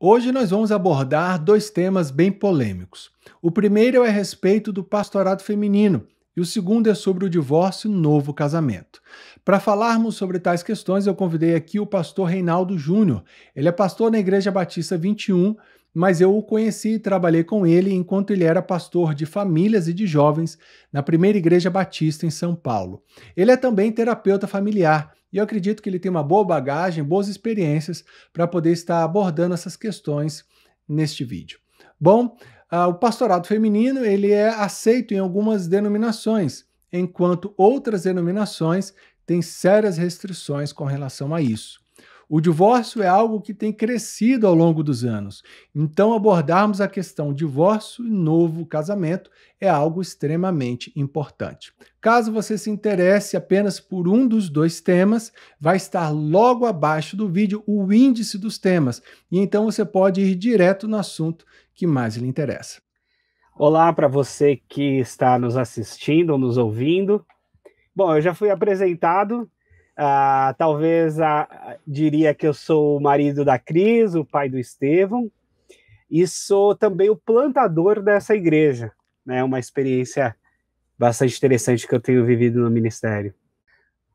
Hoje nós vamos abordar dois temas bem polêmicos. O primeiro é a respeito do pastorado feminino e o segundo é sobre o divórcio e novo casamento. Para falarmos sobre tais questões, eu convidei aqui o pastor Reinaldo Júnior. Ele é pastor na Igreja Batista 21, mas eu o conheci e trabalhei com ele enquanto ele era pastor de famílias e de jovens na primeira Igreja Batista em São Paulo. Ele é também terapeuta familiar e eu acredito que ele tem uma boa bagagem, boas experiências para poder estar abordando essas questões neste vídeo. Bom, o pastorado feminino ele é aceito em algumas denominações, enquanto outras denominações têm sérias restrições com relação a isso. O divórcio é algo que tem crescido ao longo dos anos, então abordarmos a questão divórcio e novo casamento é algo extremamente importante. Caso você se interesse apenas por um dos dois temas, vai estar logo abaixo do vídeo o índice dos temas, e então você pode ir direto no assunto que mais lhe interessa. Olá para você que está nos assistindo ou nos ouvindo. Bom, eu já fui apresentado, talvez diria que eu sou o marido da Cris, o pai do Estevão, e sou também o plantador dessa igreja, né? Uma experiência bastante interessante que eu tenho vivido no ministério.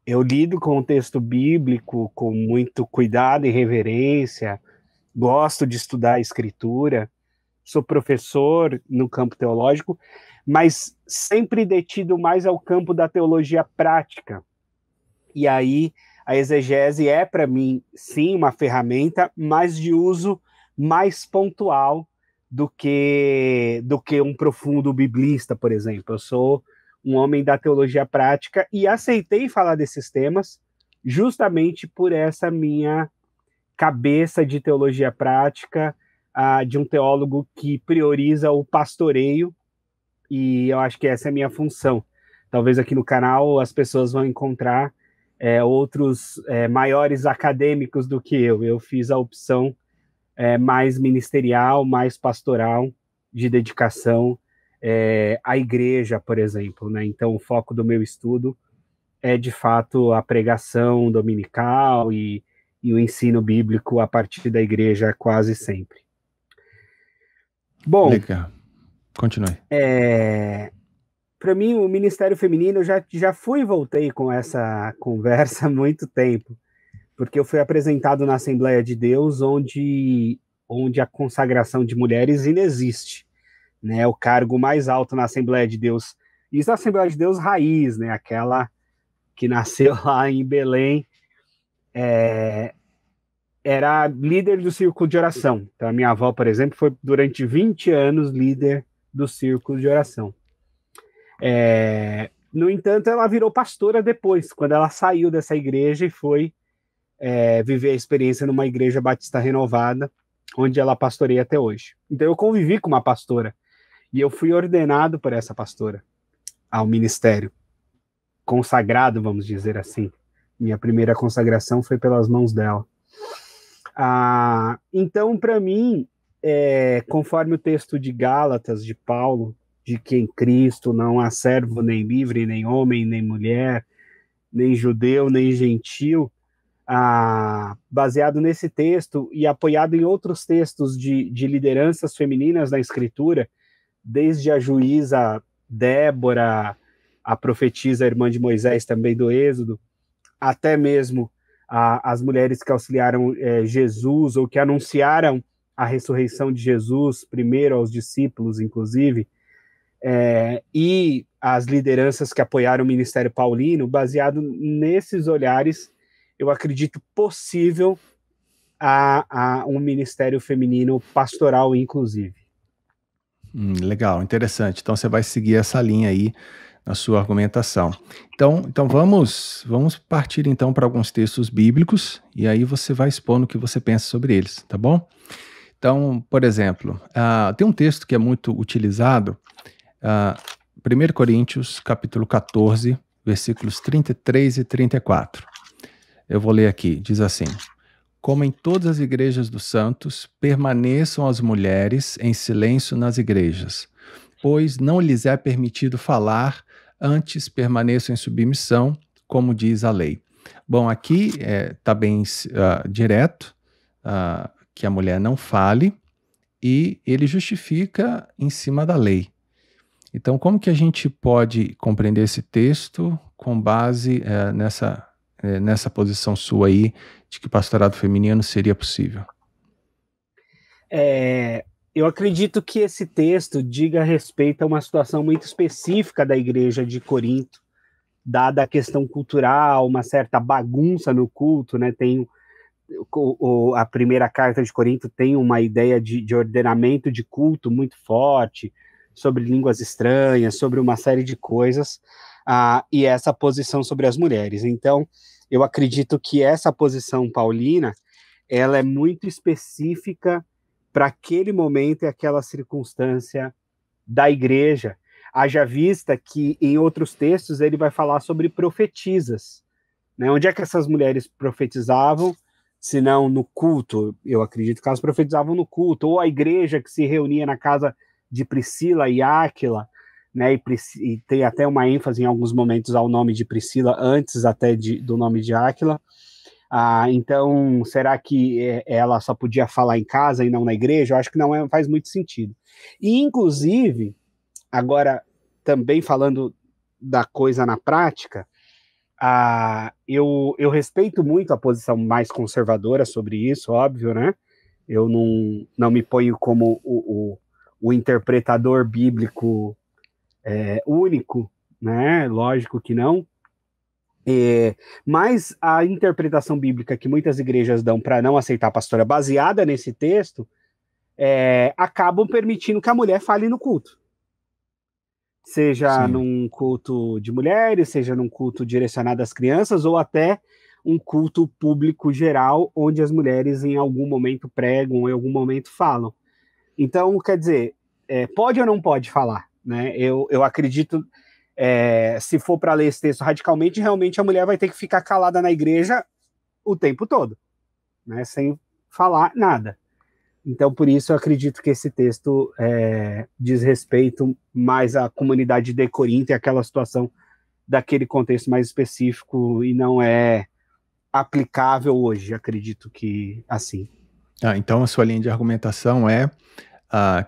Eu lido com o texto bíblico com muito cuidado e reverência, gosto de estudar a Escritura, sou professor no campo teológico, mas sempre detido mais ao campo da teologia prática. E aí a exegese é, para mim, sim, uma ferramenta, mas de uso mais pontual do que um profundo biblista, por exemplo. Eu sou um homem da teologia prática e aceitei falar desses temas justamente por essa minha cabeça de teologia prática, de um teólogo que prioriza o pastoreio, e eu acho que essa é a minha função. Talvez aqui no canal as pessoas vão encontrar outros maiores acadêmicos do que eu. Eu fiz a opção mais ministerial, mais pastoral, de dedicação à igreja, por exemplo, né? Então o foco do meu estudo é de fato a pregação dominical e o ensino bíblico a partir da igreja quase sempre. Bom, legal. Continue. Para mim, o Ministério Feminino, eu já fui e voltei com essa conversa há muito tempo, porque eu fui apresentado na Assembleia de Deus, onde a consagração de mulheres inexiste, né? O cargo mais alto na Assembleia de Deus, isso é a Assembleia de Deus raiz, né? Aquela que nasceu lá em Belém, era líder do círculo de oração. Então, a minha avó, por exemplo, foi durante 20 anos líder do círculo de oração. No entanto, ela virou pastora depois, quando ela saiu dessa igreja e foi viver a experiência numa igreja batista renovada, onde ela pastoreia até hoje. Então, eu convivi com uma pastora e eu fui ordenado por essa pastora ao ministério, consagrado, vamos dizer assim. Minha primeira consagração foi pelas mãos dela. Então, para mim, conforme o texto de Gálatas, de Paulo, de que em Cristo não há servo nem livre, nem homem, nem mulher, nem judeu, nem gentil, baseado nesse texto e apoiado em outros textos de lideranças femininas na Escritura, desde a juíza Débora, a profetisa irmã de Moisés, também do Êxodo, até mesmo as mulheres que auxiliaram Jesus, ou que anunciaram a ressurreição de Jesus, primeiro aos discípulos, inclusive, e as lideranças que apoiaram o ministério paulino, baseado nesses olhares, eu acredito possível a um ministério feminino pastoral, inclusive. Legal, interessante. Então você vai seguir essa linha aí na sua argumentação. Então vamos partir então para alguns textos bíblicos e aí você vai expondo o que você pensa sobre eles, tá bom? Então, por exemplo, tem um texto que é muito utilizado, 1 Coríntios, capítulo 14, versículos 33 e 34. Eu vou ler aqui, diz assim: como em todas as igrejas dos santos, permaneçam as mulheres em silêncio nas igrejas, pois não lhes é permitido falar, antes permaneçam em submissão, como diz a lei. Bom, aqui está bem direto, que a mulher não fale, e ele justifica em cima da lei. Então, como que a gente pode compreender esse texto com base nessa posição sua aí, de que pastorado feminino seria possível? Eu acredito que esse texto diga respeito a uma situação muito específica da igreja de Corinto, dada a questão cultural, uma certa bagunça no culto, né? A primeira carta de Corinto tem uma ideia de ordenamento de culto muito forte, sobre línguas estranhas, sobre uma série de coisas, e essa posição sobre as mulheres. Então, eu acredito que essa posição paulina, ela é muito específica para aquele momento e aquela circunstância da igreja. Haja vista que em outros textos ele vai falar sobre profetisas, né? Onde é que essas mulheres profetizavam, se não no culto? Eu acredito que elas profetizavam no culto, ou a igreja que se reunia na casa de Priscila e Áquila, né? E tem até uma ênfase em alguns momentos ao nome de Priscila, antes até do nome de Áquila. Então, será que ela só podia falar em casa e não na igreja? Eu acho que não faz muito sentido. E, inclusive, agora, também falando da coisa na prática, eu respeito muito a posição mais conservadora sobre isso, óbvio, né? Eu não me ponho como o interpretador bíblico único, né? Lógico que não. Mas a interpretação bíblica que muitas igrejas dão para não aceitar a pastora, baseada nesse texto, acabam permitindo que a mulher fale no culto. Seja Sim. num culto de mulheres, seja num culto direcionado às crianças, ou até um culto público geral, onde as mulheres em algum momento pregam, ou em algum momento falam. Então, quer dizer, pode ou não pode falar? Né? Eu acredito, se for para ler esse texto radicalmente, realmente a mulher vai ter que ficar calada na igreja o tempo todo, né? Sem falar nada. Então, por isso, eu acredito que esse texto diz respeito mais à comunidade de Corinto e àquela situação daquele contexto mais específico, e não é aplicável hoje, acredito que assim. Então, a sua linha de argumentação é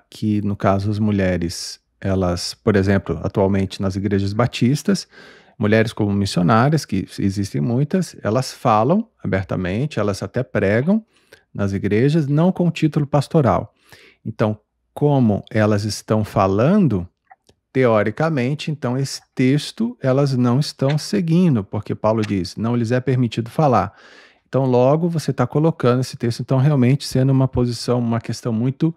que, no caso, as mulheres, elas, por exemplo, atualmente nas igrejas batistas, mulheres como missionárias, que existem muitas, elas falam abertamente, elas até pregam nas igrejas, não com título pastoral. Então, como elas estão falando, teoricamente, então esse texto elas não estão seguindo, porque Paulo diz, não lhes é permitido falar. Então, logo, você está colocando esse texto, então, realmente sendo uma posição, uma questão muito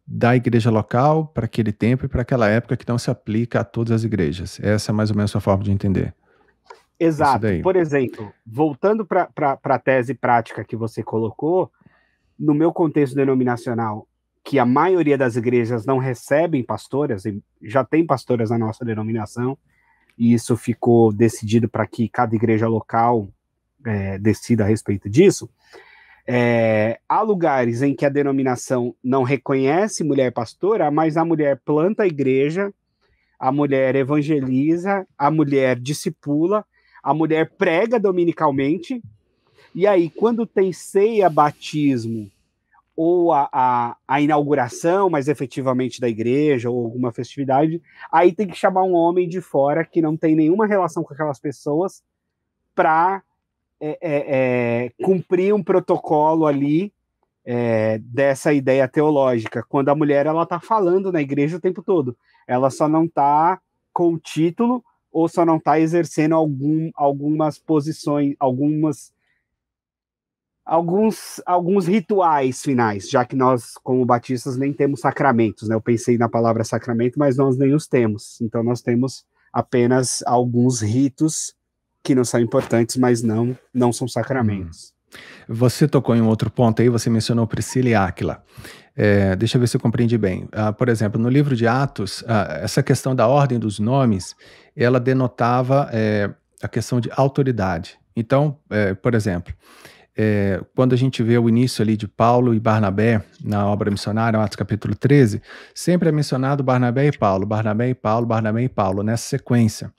da igreja local, para aquele tempo e para aquela época, que não se aplica a todas as igrejas. Essa é mais ou menos a sua forma de entender. Exato. Por exemplo, voltando para a tese prática que você colocou, no meu contexto denominacional, que a maioria das igrejas não recebem pastoras, e já tem pastoras na nossa denominação, e isso ficou decidido para que cada igreja local decida a respeito disso. Há lugares em que a denominação não reconhece mulher pastora, mas a mulher planta a igreja, a mulher evangeliza, a mulher discipula, a mulher prega dominicalmente, e aí, quando tem ceia, batismo, ou a inauguração, mas efetivamente da igreja, ou alguma festividade, aí tem que chamar um homem de fora que não tem nenhuma relação com aquelas pessoas para cumprir um protocolo ali dessa ideia teológica, quando a mulher ela está falando na igreja o tempo todo. Ela só não está com o título, ou só não está exercendo algumas posições, alguns rituais finais, já que nós, como batistas, nem temos sacramentos, né? Eu pensei na palavra sacramento, mas nós nem os temos. Então, nós temos apenas alguns ritos que não são importantes, mas não são sacramentos. Você tocou em um outro ponto aí, você mencionou Priscila e Áquila. Deixa eu ver se eu compreendi bem. Por exemplo, no livro de Atos, essa questão da ordem dos nomes, ela denotava a questão de autoridade. Então, por exemplo, quando a gente vê o início ali de Paulo e Barnabé na obra missionária, Atos capítulo 13, sempre é mencionado Barnabé e Paulo, Barnabé e Paulo, Barnabé e Paulo, nessa sequência,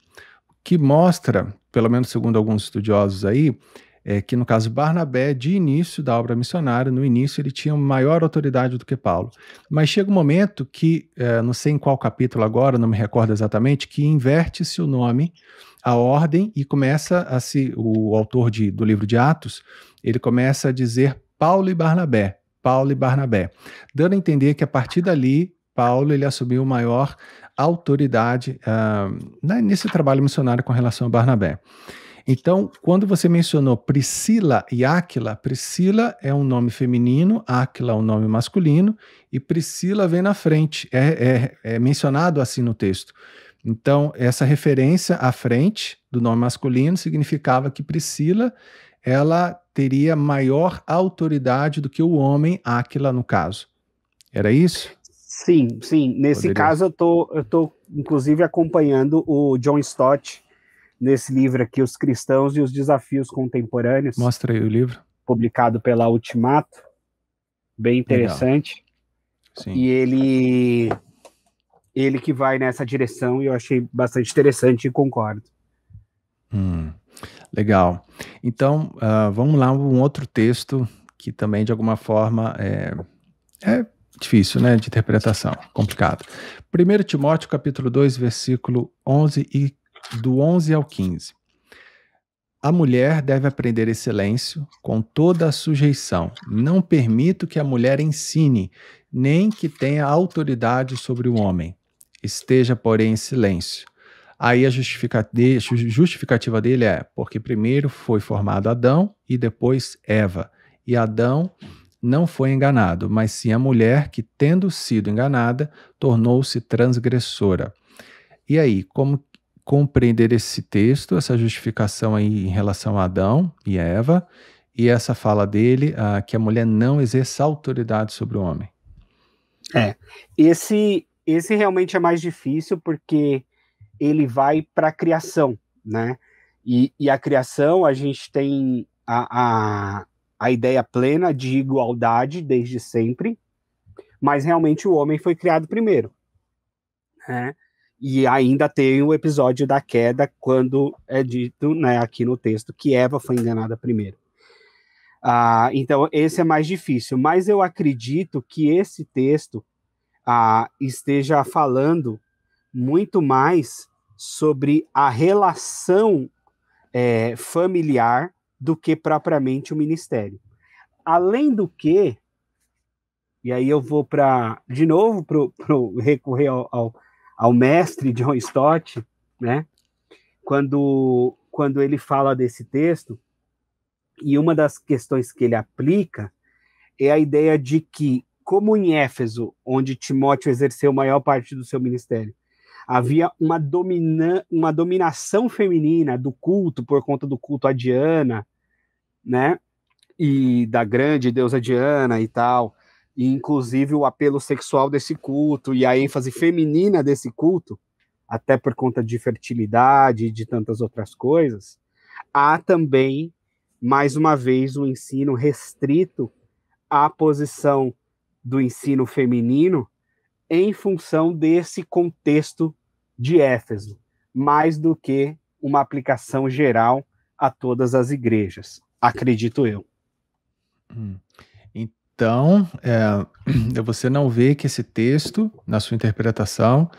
que mostra, pelo menos segundo alguns estudiosos aí, que no caso Barnabé, de início da obra missionária, no início ele tinha maior autoridade do que Paulo. Mas chega um momento que, não sei em qual capítulo agora, não me recordo exatamente, que inverte-se o nome, a ordem, e começa o autor do livro de Atos, ele começa a dizer Paulo e Barnabé, dando a entender que a partir dali, Paulo ele assumiu maior autoridade nesse trabalho missionário com relação a Barnabé. Então, quando você mencionou Priscila e Áquila, Priscila é um nome feminino, Áquila é um nome masculino, e Priscila vem na frente, é mencionado assim no texto. Então, essa referência à frente do nome masculino significava que Priscila, ela teria maior autoridade do que o homem, Áquila no caso. Era isso? Sim. Nesse caso, eu tô inclusive acompanhando o John Stott, nesse livro aqui, Os Cristãos e os Desafios Contemporâneos. Mostra aí o livro. Publicado pela Ultimato. Bem interessante. Sim. E ele que vai nessa direção, e eu achei bastante interessante e concordo. Legal. Então, vamos lá, um outro texto que também, de alguma forma, é difícil, né, de interpretação, complicado. 1 Timóteo, capítulo 2, versículo 11 e do 11 ao 15. A mulher deve aprender em silêncio, com toda a sujeição. Não permito que a mulher ensine, nem que tenha autoridade sobre o homem. Esteja, porém, em silêncio. Aí a justificativa dele é porque primeiro foi formado Adão e depois Eva. E Adão não foi enganado, mas sim a mulher que, tendo sido enganada, tornou-se transgressora. E aí, como compreender esse texto, essa justificação aí em relação a Adão e Eva, e essa fala dele, que a mulher não exerça autoridade sobre o homem? Esse realmente é mais difícil, porque ele vai para a criação, né? E a criação, a gente tem a ideia plena de igualdade desde sempre, mas realmente o homem foi criado primeiro, né? E ainda tem o episódio da queda, quando é dito, né, aqui no texto, que Eva foi enganada primeiro. Então, esse é mais difícil, mas eu acredito que esse texto esteja falando muito mais sobre a relação familiar do que propriamente o ministério. Além do que, e aí eu vou de novo recorrer ao mestre John Stott, né? Quando ele fala desse texto, e uma das questões que ele aplica é a ideia de que, como em Éfeso, onde Timóteo exerceu a maior parte do seu ministério, havia uma dominação feminina do culto, por conta do culto a Diana, né? E da grande deusa Diana e tal, e inclusive o apelo sexual desse culto e a ênfase feminina desse culto, até por conta de fertilidade e de tantas outras coisas, há também, mais uma vez, um ensino restrito à posição do ensino feminino em função desse contexto de Éfeso, mais do que uma aplicação geral a todas as igrejas, acredito eu. Então, você não vê que esse texto, na sua interpretação,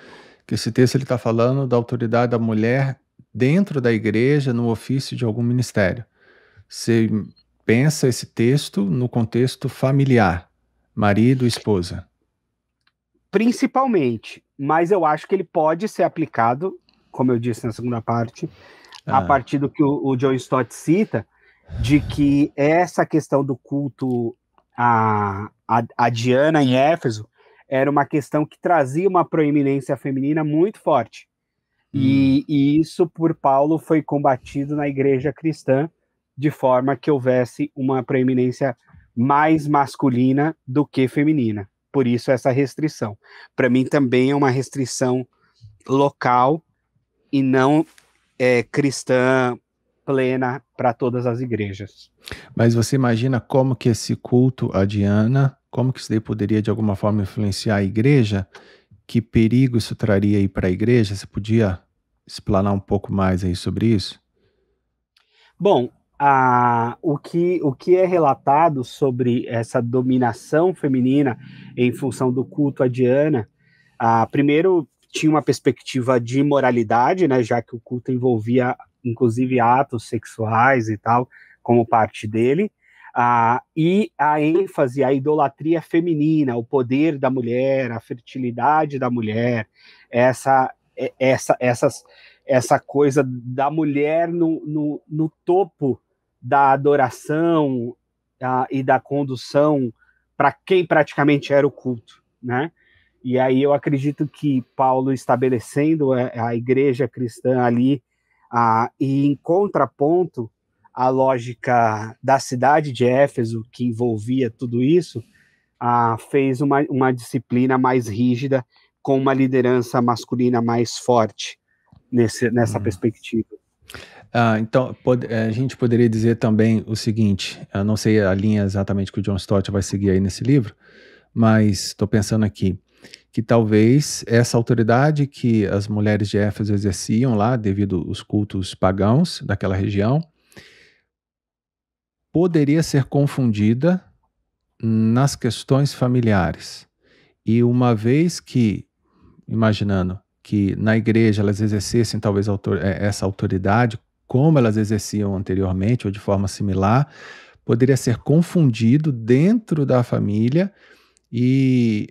que esse texto ele está falando da autoridade da mulher dentro da igreja, no ofício de algum ministério. Você pensa esse texto no contexto familiar, marido e esposa. Principalmente, mas eu acho que ele pode ser aplicado, como eu disse na segunda parte, a partir do que o John Stott cita, de que essa questão do culto a Diana em Éfeso era uma questão que trazia uma proeminência feminina muito forte. E isso, por Paulo, foi combatido na igreja cristã, de forma que houvesse uma proeminência mais masculina do que feminina. Por isso, essa restrição. Para mim, também é uma restrição local e não cristã plena para todas as igrejas. Mas você imagina como que esse culto a Diana, como que isso daí poderia de alguma forma influenciar a igreja? Que perigo isso traria aí para a igreja? Você podia explanar um pouco mais aí sobre isso? Bom, o que é relatado sobre essa dominação feminina em função do culto a Diana, primeiro tinha uma perspectiva de moralidade, né, já que o culto envolvia inclusive atos sexuais e tal, como parte dele, e a ênfase, a idolatria feminina, o poder da mulher, a fertilidade da mulher, essa coisa da mulher no topo da adoração e da condução para quem praticamente era o culto, né? E aí eu acredito que Paulo estabelecendo a igreja cristã ali, e em contraponto à lógica da cidade de Éfeso, que envolvia tudo isso, fez uma disciplina mais rígida, com uma liderança masculina mais forte nessa perspectiva. Então, a gente poderia dizer também o seguinte, eu não sei a linha exatamente que o John Stott vai seguir aí nesse livro, mas estou pensando aqui, que talvez essa autoridade que as mulheres de Éfeso exerciam lá, devido aos cultos pagãos daquela região, poderia ser confundida nas questões familiares. E uma vez que, imaginando que na igreja elas exercessem talvez essa autoridade, como elas exerciam anteriormente ou de forma similar, poderia ser confundido dentro da família e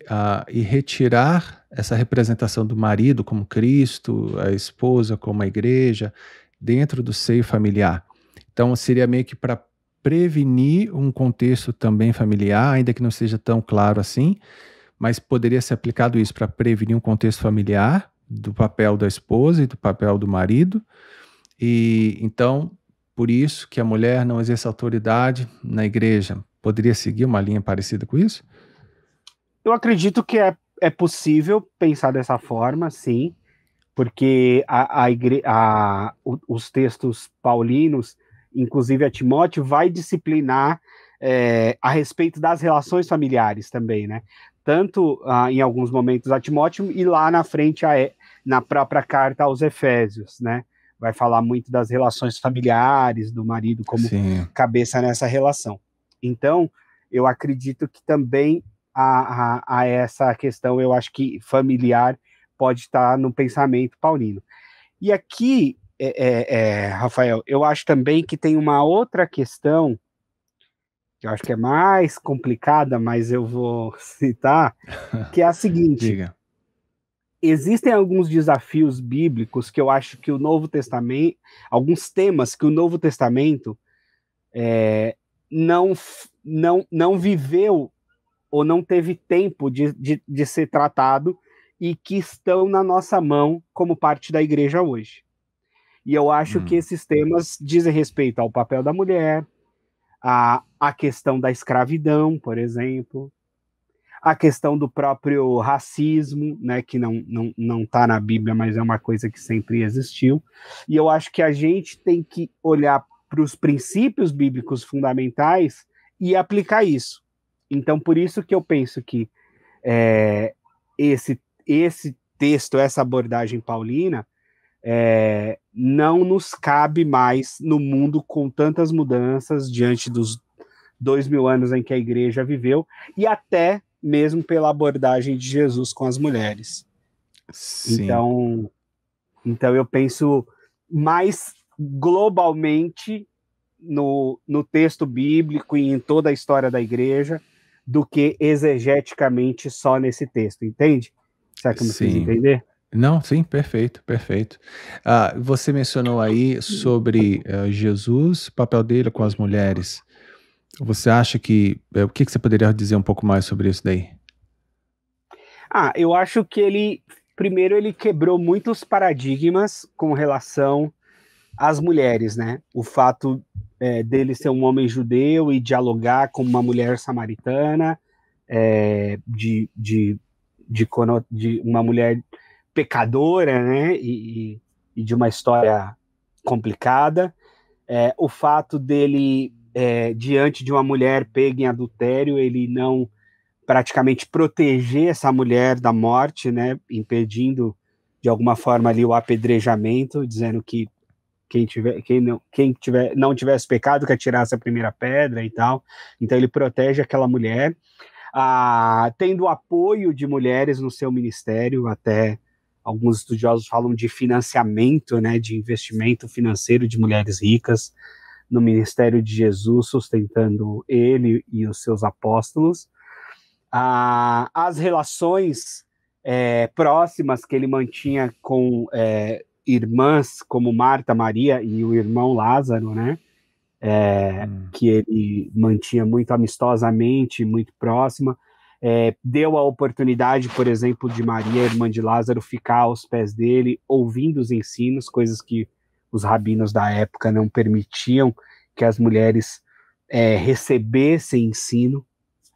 retirar essa representação do marido como Cristo, a esposa como a igreja, dentro do seio familiar. Então, seria meio que para prevenir um contexto também familiar, ainda que não seja tão claro assim, mas poderia ser aplicado isso para prevenir um contexto familiar do papel da esposa e do papel do marido. E então, por isso que a mulher não exerce autoridade na igreja. Poderia seguir uma linha parecida com isso? Eu acredito que é possível pensar dessa forma, sim, porque os textos paulinos, inclusive a Timóteo, vai disciplinar a respeito das relações familiares também, né? Tanto em alguns momentos a Timóteo e lá na frente na própria carta aos Efésios, né? Vai falar muito das relações familiares, do marido como cabeça nessa relação. Então, eu acredito que também a essa questão, eu acho que familiar pode estar no pensamento paulino. E aqui, Rafael, eu acho também que tem uma outra questão, que eu acho que é mais complicada, mas eu vou citar, que é a seguinte: Diga. Existem alguns desafios bíblicos que eu acho que o Novo Testamento, alguns temas que o Novo Testamento não viveu ou não teve tempo de ser tratado e que estão na nossa mão como parte da igreja hoje. E eu acho que esses temas dizem respeito ao papel da mulher, a questão da escravidão, por exemplo, a questão do próprio racismo, né, que não está na Bíblia, mas é uma coisa que sempre existiu. E eu acho que a gente tem que olhar para os princípios bíblicos fundamentais e aplicar isso. Então, por isso que eu penso que esse texto, essa abordagem paulina, não nos cabe mais no mundo com tantas mudanças diante dos 2000 anos em que a igreja viveu, e até mesmo pela abordagem de Jesus com as mulheres. Sim. Então eu penso mais globalmente no texto bíblico e em toda a história da igreja do que exegeticamente só nesse texto, entende? Será que eu me fiz entender? Não, sim, perfeito, perfeito. Você mencionou aí sobre Jesus, o papel dele com as mulheres. Você acha que... o que você poderia dizer um pouco mais sobre isso daí? Eu acho que primeiro ele quebrou muitos paradigmas com relação às mulheres, né? O fato dele ser um homem judeu e dialogar com uma mulher samaritana, de uma mulher pecadora, né? E de uma história complicada. O fato dele, diante de uma mulher pega em adultério, ele não praticamente proteger essa mulher da morte, né? Impedindo de alguma forma ali o apedrejamento, dizendo que quem não tivesse pecado que atirasse a primeira pedra e tal. Então ele protege aquela mulher, tendo o apoio de mulheres no seu ministério. Até alguns estudiosos falam de financiamento, né, de investimento financeiro de mulheres ricas no ministério de Jesus, sustentando ele e os seus apóstolos. As relações próximas que ele mantinha com irmãs como Marta, Maria e o irmão Lázaro, né? Que ele mantinha muito amistosamente, muito próxima. Deu a oportunidade, por exemplo, de Maria, irmã de Lázaro, ficar aos pés dele, ouvindo os ensinos, coisas que os rabinos da época não permitiam que as mulheres recebessem ensino,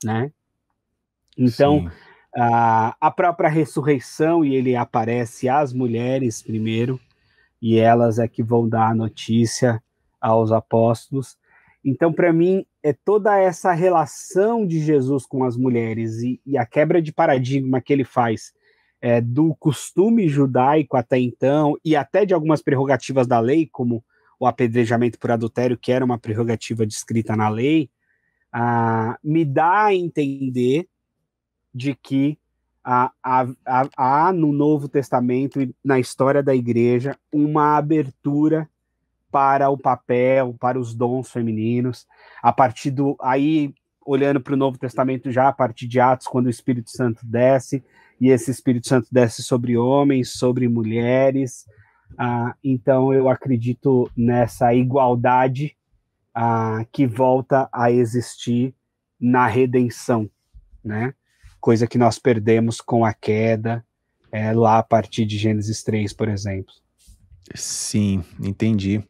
né? Então, a própria ressurreição, e ele aparece às mulheres primeiro, e elas é que vão dar a notícia aos apóstolos. Então, para mim, toda essa relação de Jesus com as mulheres e a quebra de paradigma que ele faz do costume judaico até então, e até de algumas prerrogativas da lei, como o apedrejamento por adultério, que era uma prerrogativa descrita na lei, me dá a entender de que há no Novo Testamento e na história da igreja uma abertura para o papel, para os dons femininos, aí olhando para o Novo Testamento já a partir de Atos, quando o Espírito Santo desce, e esse Espírito Santo desce sobre homens, sobre mulheres. Então eu acredito nessa igualdade que volta a existir na redenção, né? Coisa que nós perdemos com a queda, lá a partir de Gênesis 3, por exemplo. Sim, entendi.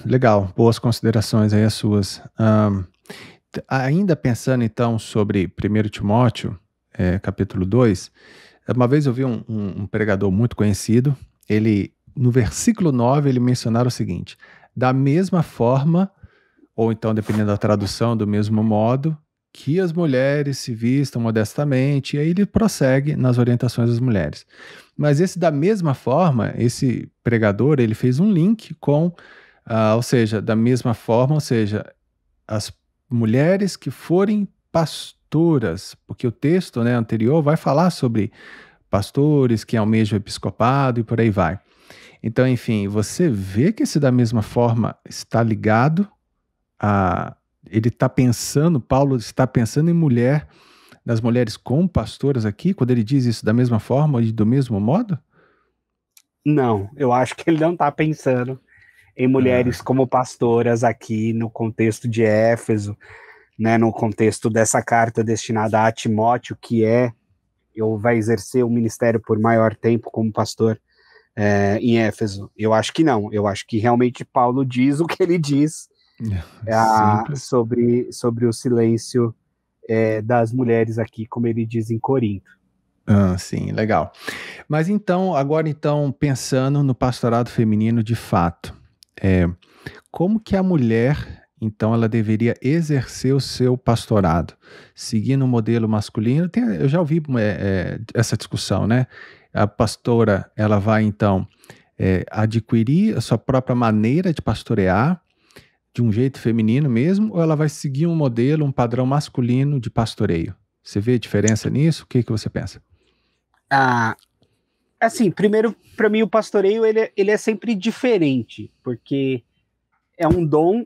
Legal, boas considerações aí as suas. Ainda pensando então sobre 1 Timóteo, capítulo 2, uma vez eu vi um pregador muito conhecido, ele, no versículo 9, ele mencionava o seguinte: da mesma forma, ou então dependendo da tradução, do mesmo modo, que as mulheres se vistam modestamente, e aí ele prossegue nas orientações das mulheres. Mas da mesma forma, esse pregador, ele fez um link com, ou seja, da mesma forma, ou seja, as mulheres que forem pastoras, porque o texto, né, anterior vai falar sobre pastores que almejam o episcopado e por aí vai. Então, enfim, você vê que esse da mesma forma está ligado ele está pensando, Paulo está pensando em nas mulheres como pastoras aqui, quando ele diz isso da mesma forma e do mesmo modo? Não, eu acho que ele não está pensando em mulheres como pastoras aqui no contexto de Éfeso, né, no contexto dessa carta destinada a Timóteo, que vai exercer o ministério por maior tempo como pastor em Éfeso. Eu acho que não, eu acho que realmente Paulo diz o que ele diz sobre o silêncio das mulheres aqui, como ele diz em Corinto. Sim, legal. Mas então, agora pensando no pastorado feminino de fato, como que a mulher, então, ela deveria exercer o seu pastorado? Seguindo o modelo masculino, eu já ouvi essa discussão, né? A pastora, ela vai então adquirir a sua própria maneira de pastorear, de um jeito feminino mesmo, ou ela vai seguir um modelo, um padrão masculino de pastoreio? Você vê diferença nisso? O que você pensa? Assim, primeiro, para mim o pastoreio ele é sempre diferente, porque é um dom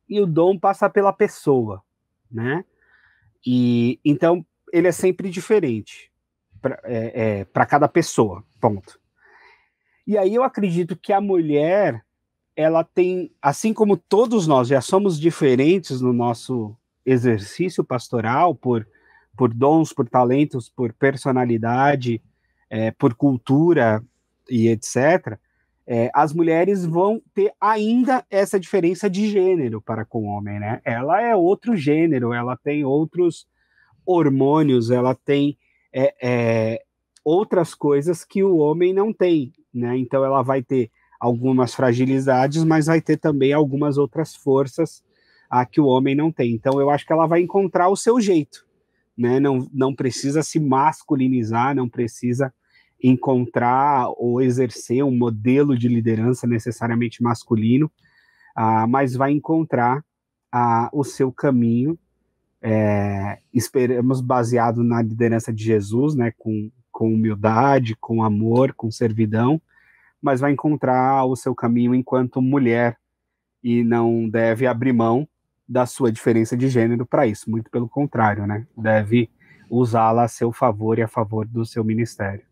e o dom passa pela pessoa, né? E então ele é sempre diferente para cada pessoa, ponto. E aí eu acredito que a mulher, ela tem, assim como todos nós já somos diferentes no nosso exercício pastoral, por dons, por talentos, por personalidade, por cultura e etc., as mulheres vão ter ainda essa diferença de gênero para com o homem, né? Ela é outro gênero, ela tem outros hormônios, ela tem outras coisas que o homem não tem, né? Então ela vai ter algumas fragilidades, mas vai ter também algumas outras forças que o homem não tem. Então eu acho que ela vai encontrar o seu jeito, né? Não precisa se masculinizar, não precisa encontrar ou exercer um modelo de liderança necessariamente masculino, mas vai encontrar o seu caminho, esperamos, baseado na liderança de Jesus, né, com humildade, com amor, com servidão, mas vai encontrar o seu caminho enquanto mulher e não deve abrir mão da sua diferença de gênero para isso, muito pelo contrário, né, deve usá-la a seu favor e a favor do seu ministério.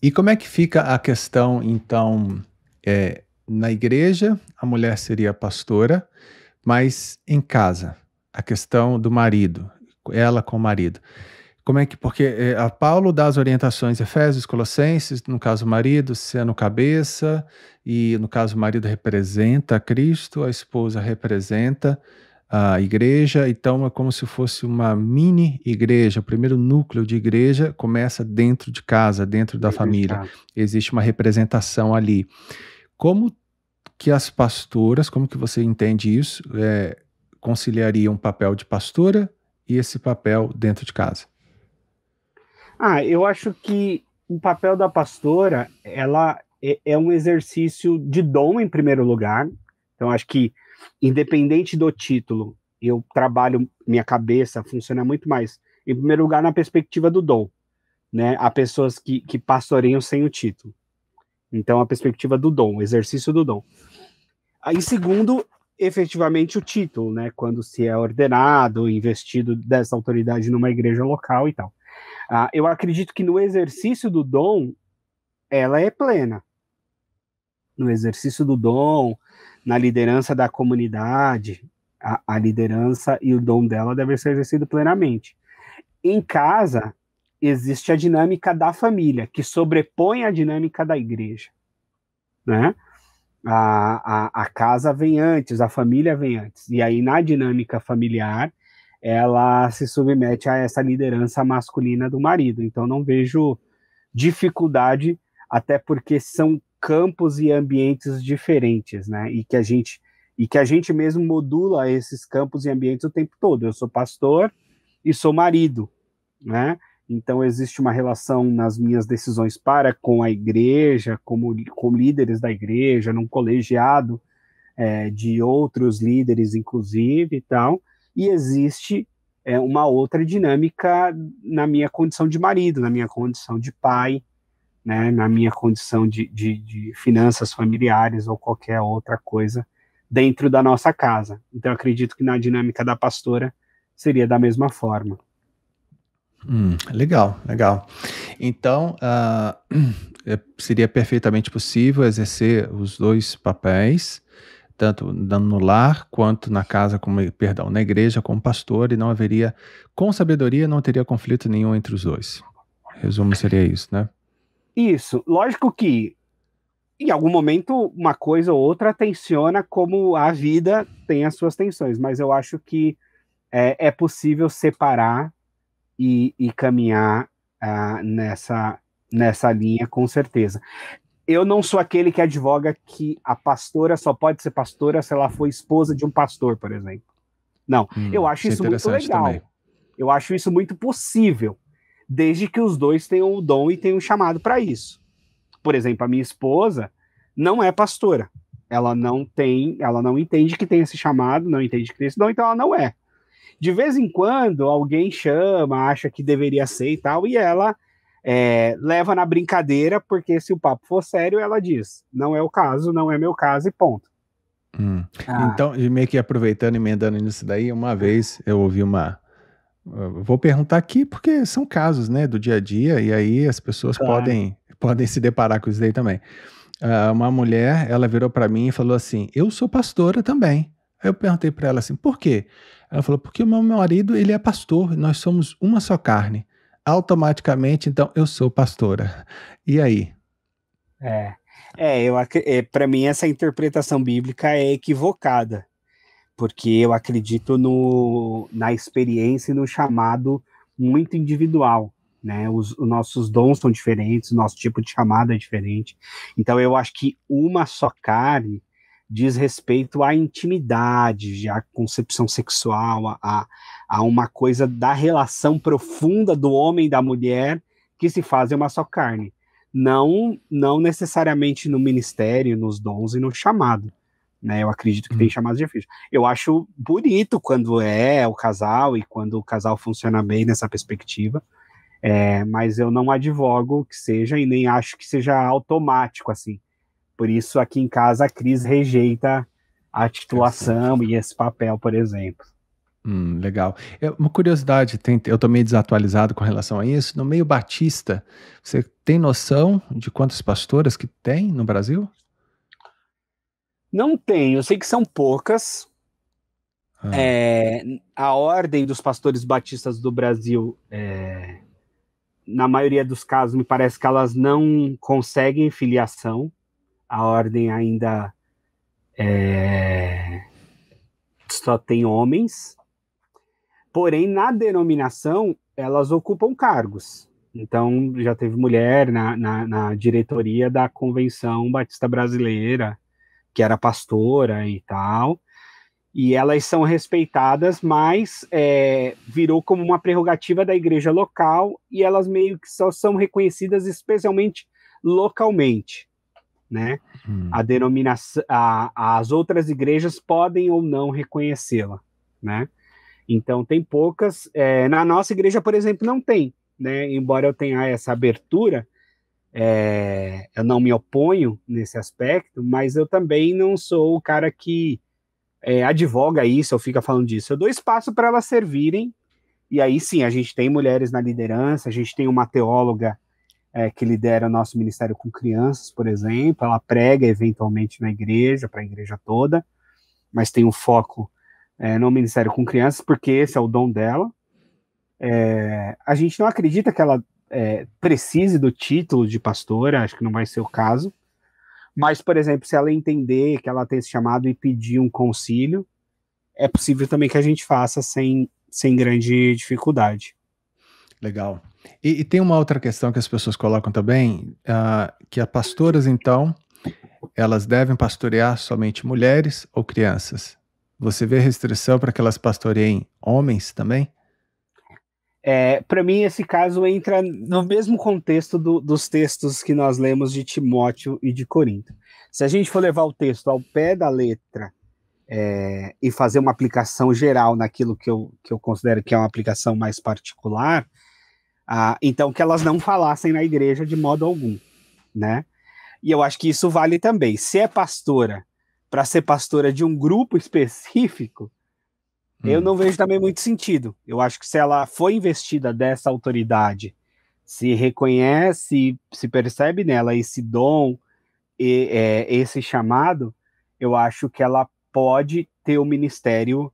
E como é que fica a questão, então, na igreja, a mulher seria pastora, mas em casa, a questão do marido, ela com o marido. Como é que, porque a Paulo dá as orientações, Efésios, Colossenses, no caso o marido sendo cabeça, e no caso o marido representa Cristo, a esposa representa a igreja, então é como se fosse uma mini igreja. O primeiro núcleo de igreja começa dentro de casa, dentro da família. Existe uma representação ali. Como que as pastoras, como que você entende isso, conciliariam o papel de pastora e esse papel dentro de casa? Eu acho que o papel da pastora, ela é um exercício de dom em primeiro lugar. Então, acho que, independente do título, eu trabalho, minha cabeça funciona muito mais, em primeiro lugar, na perspectiva do dom, né? Há pessoas que pastoreiam sem o título. Então, a perspectiva do dom, o exercício do dom. Aí, segundo, efetivamente, o título, né? Quando se é ordenado, investido dessa autoridade numa igreja local e tal. Eu acredito que no exercício do dom, ela é plena. No exercício do dom, na liderança da comunidade, a liderança e o dom dela deve ser exercido plenamente. Em casa, existe a dinâmica da família, que sobrepõe a dinâmica da igreja, né? A casa vem antes, a família vem antes. E aí, na dinâmica familiar, ela se submete a essa liderança masculina do marido. Então, não vejo dificuldade, até porque são campos e ambientes diferentes, né? E que a gente mesmo modula esses campos e ambientes o tempo todo. Eu sou pastor e sou marido, né? Então, existe uma relação nas minhas decisões para com a igreja, com líderes da igreja, num colegiado de outros líderes, inclusive, e tal. E existe uma outra dinâmica na minha condição de marido, na minha condição de pai, né, na minha condição de finanças familiares ou qualquer outra coisa dentro da nossa casa. Então, eu acredito que na dinâmica da pastora seria da mesma forma. Legal, legal. Então, seria perfeitamente possível exercer os dois papéis, tanto no lar quanto na casa, na igreja como pastor, e não haveria, com sabedoria, não teria conflito nenhum entre os dois. Resumo seria isso, né? Isso. Lógico que, em algum momento, uma coisa ou outra tensiona, como a vida tem as suas tensões, mas eu acho que é possível separar e caminhar nessa linha, com certeza. Eu não sou aquele que advoga que a pastora só pode ser pastora se ela for esposa de um pastor, por exemplo. Não, eu acho isso muito legal. Também. Eu acho isso muito possível, desde que os dois tenham o dom e tenham chamado para isso. Por exemplo, a minha esposa não é pastora. Ela não entende que tem esse chamado, não entende que tem esse dom, então ela não é. De vez em quando, alguém chama, acha que deveria ser e tal, e ela leva na brincadeira, porque se o papo for sério, ela diz, não é o caso, não é meu caso, e ponto. Então, meio que aproveitando, emendando nisso daí, uma vez eu ouvi vou perguntar aqui, porque são casos, né, do dia a dia, e aí as pessoas podem se deparar com isso daí também. Uma mulher, ela virou para mim e falou assim, eu sou pastora também. Aí eu perguntei para ela assim, por quê? Ela falou, porque o meu marido, ele é pastor, nós somos uma só carne. Automaticamente, então, eu sou pastora. E aí? Para mim, essa interpretação bíblica é equivocada, porque eu acredito na experiência e no chamado muito individual, né? Os nossos dons são diferentes, o nosso tipo de chamada é diferente. Então, eu acho que uma só carne diz respeito à intimidade, à concepção sexual, a uma coisa da relação profunda do homem e da mulher que se fazem uma só carne. Não necessariamente no ministério, nos dons e no chamado, né? Eu acredito que tem chamados de filhos. Eu acho bonito quando é o casal e quando o casal funciona bem nessa perspectiva, mas eu não advogo que seja e nem acho que seja automático assim. Por isso, aqui em casa, a Cris rejeita a titulação e esse papel, por exemplo. Legal. Uma curiosidade, eu estou meio desatualizado com relação a isso. No meio batista, você tem noção de quantas pastoras que tem no Brasil? Não tenho, eu sei que são poucas. A ordem dos pastores batistas do Brasil, na maioria dos casos, me parece que elas não conseguem filiação. A ordem ainda só tem homens. Porém, na denominação, elas ocupam cargos. Então, já teve mulher na diretoria da Convenção Batista Brasileira, que era pastora e tal, e elas são respeitadas, mas virou como uma prerrogativa da igreja local, e elas meio que só são reconhecidas especialmente localmente, né? A denominação, as outras igrejas podem ou não reconhecê-la, né? Então, tem poucas. Na nossa igreja, por exemplo, não tem, né? Embora eu tenha essa abertura, eu não me oponho nesse aspecto, mas eu também não sou o cara que advoga isso ou fica falando disso. Eu dou espaço para elas servirem, e aí sim, a gente tem mulheres na liderança, a gente tem uma teóloga que lidera o nosso ministério com crianças, por exemplo, ela prega eventualmente na igreja, para a igreja toda, mas tem um foco no ministério com crianças, porque esse é o dom dela. A gente não acredita que ela precise do título de pastora, acho que não vai ser o caso, mas, por exemplo, se ela entender que ela tem esse chamado e pedir um concílio, é possível também que a gente faça sem grande dificuldade. Legal. E tem uma outra questão que as pessoas colocam também, que as pastoras, então, elas devem pastorear somente mulheres ou crianças? Você vê restrição para que elas pastoreiem homens também? Para mim, esse caso entra no mesmo contexto dos textos que nós lemos de Timóteo e de Corinto. Se a gente for levar o texto ao pé da letra e fazer uma aplicação geral naquilo que eu considero que é uma aplicação mais particular, então que elas não falassem na igreja de modo algum, né? E eu acho que isso vale também. Se é pastora, para ser pastora de um grupo específico, eu não vejo também muito sentido. Eu acho que se ela foi investida dessa autoridade, se reconhece, se percebe nela esse dom, esse chamado, eu acho que ela pode ter o ministério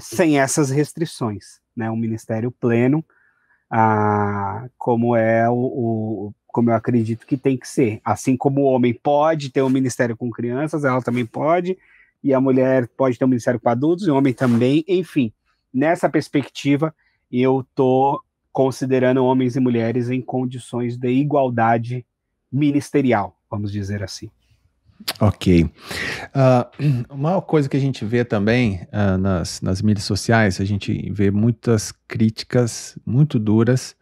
sem essas restrições, né? Um ministério pleno, como como eu acredito que tem que ser. Assim como o homem pode ter um ministério com crianças, ela também pode, e a mulher pode ter um ministério com adultos, e o homem também, enfim. Nessa perspectiva, eu estou considerando homens e mulheres em condições de igualdade ministerial, vamos dizer assim. Ok. Uma coisa que a gente vê também nas mídias sociais, a gente vê muitas críticas muito duras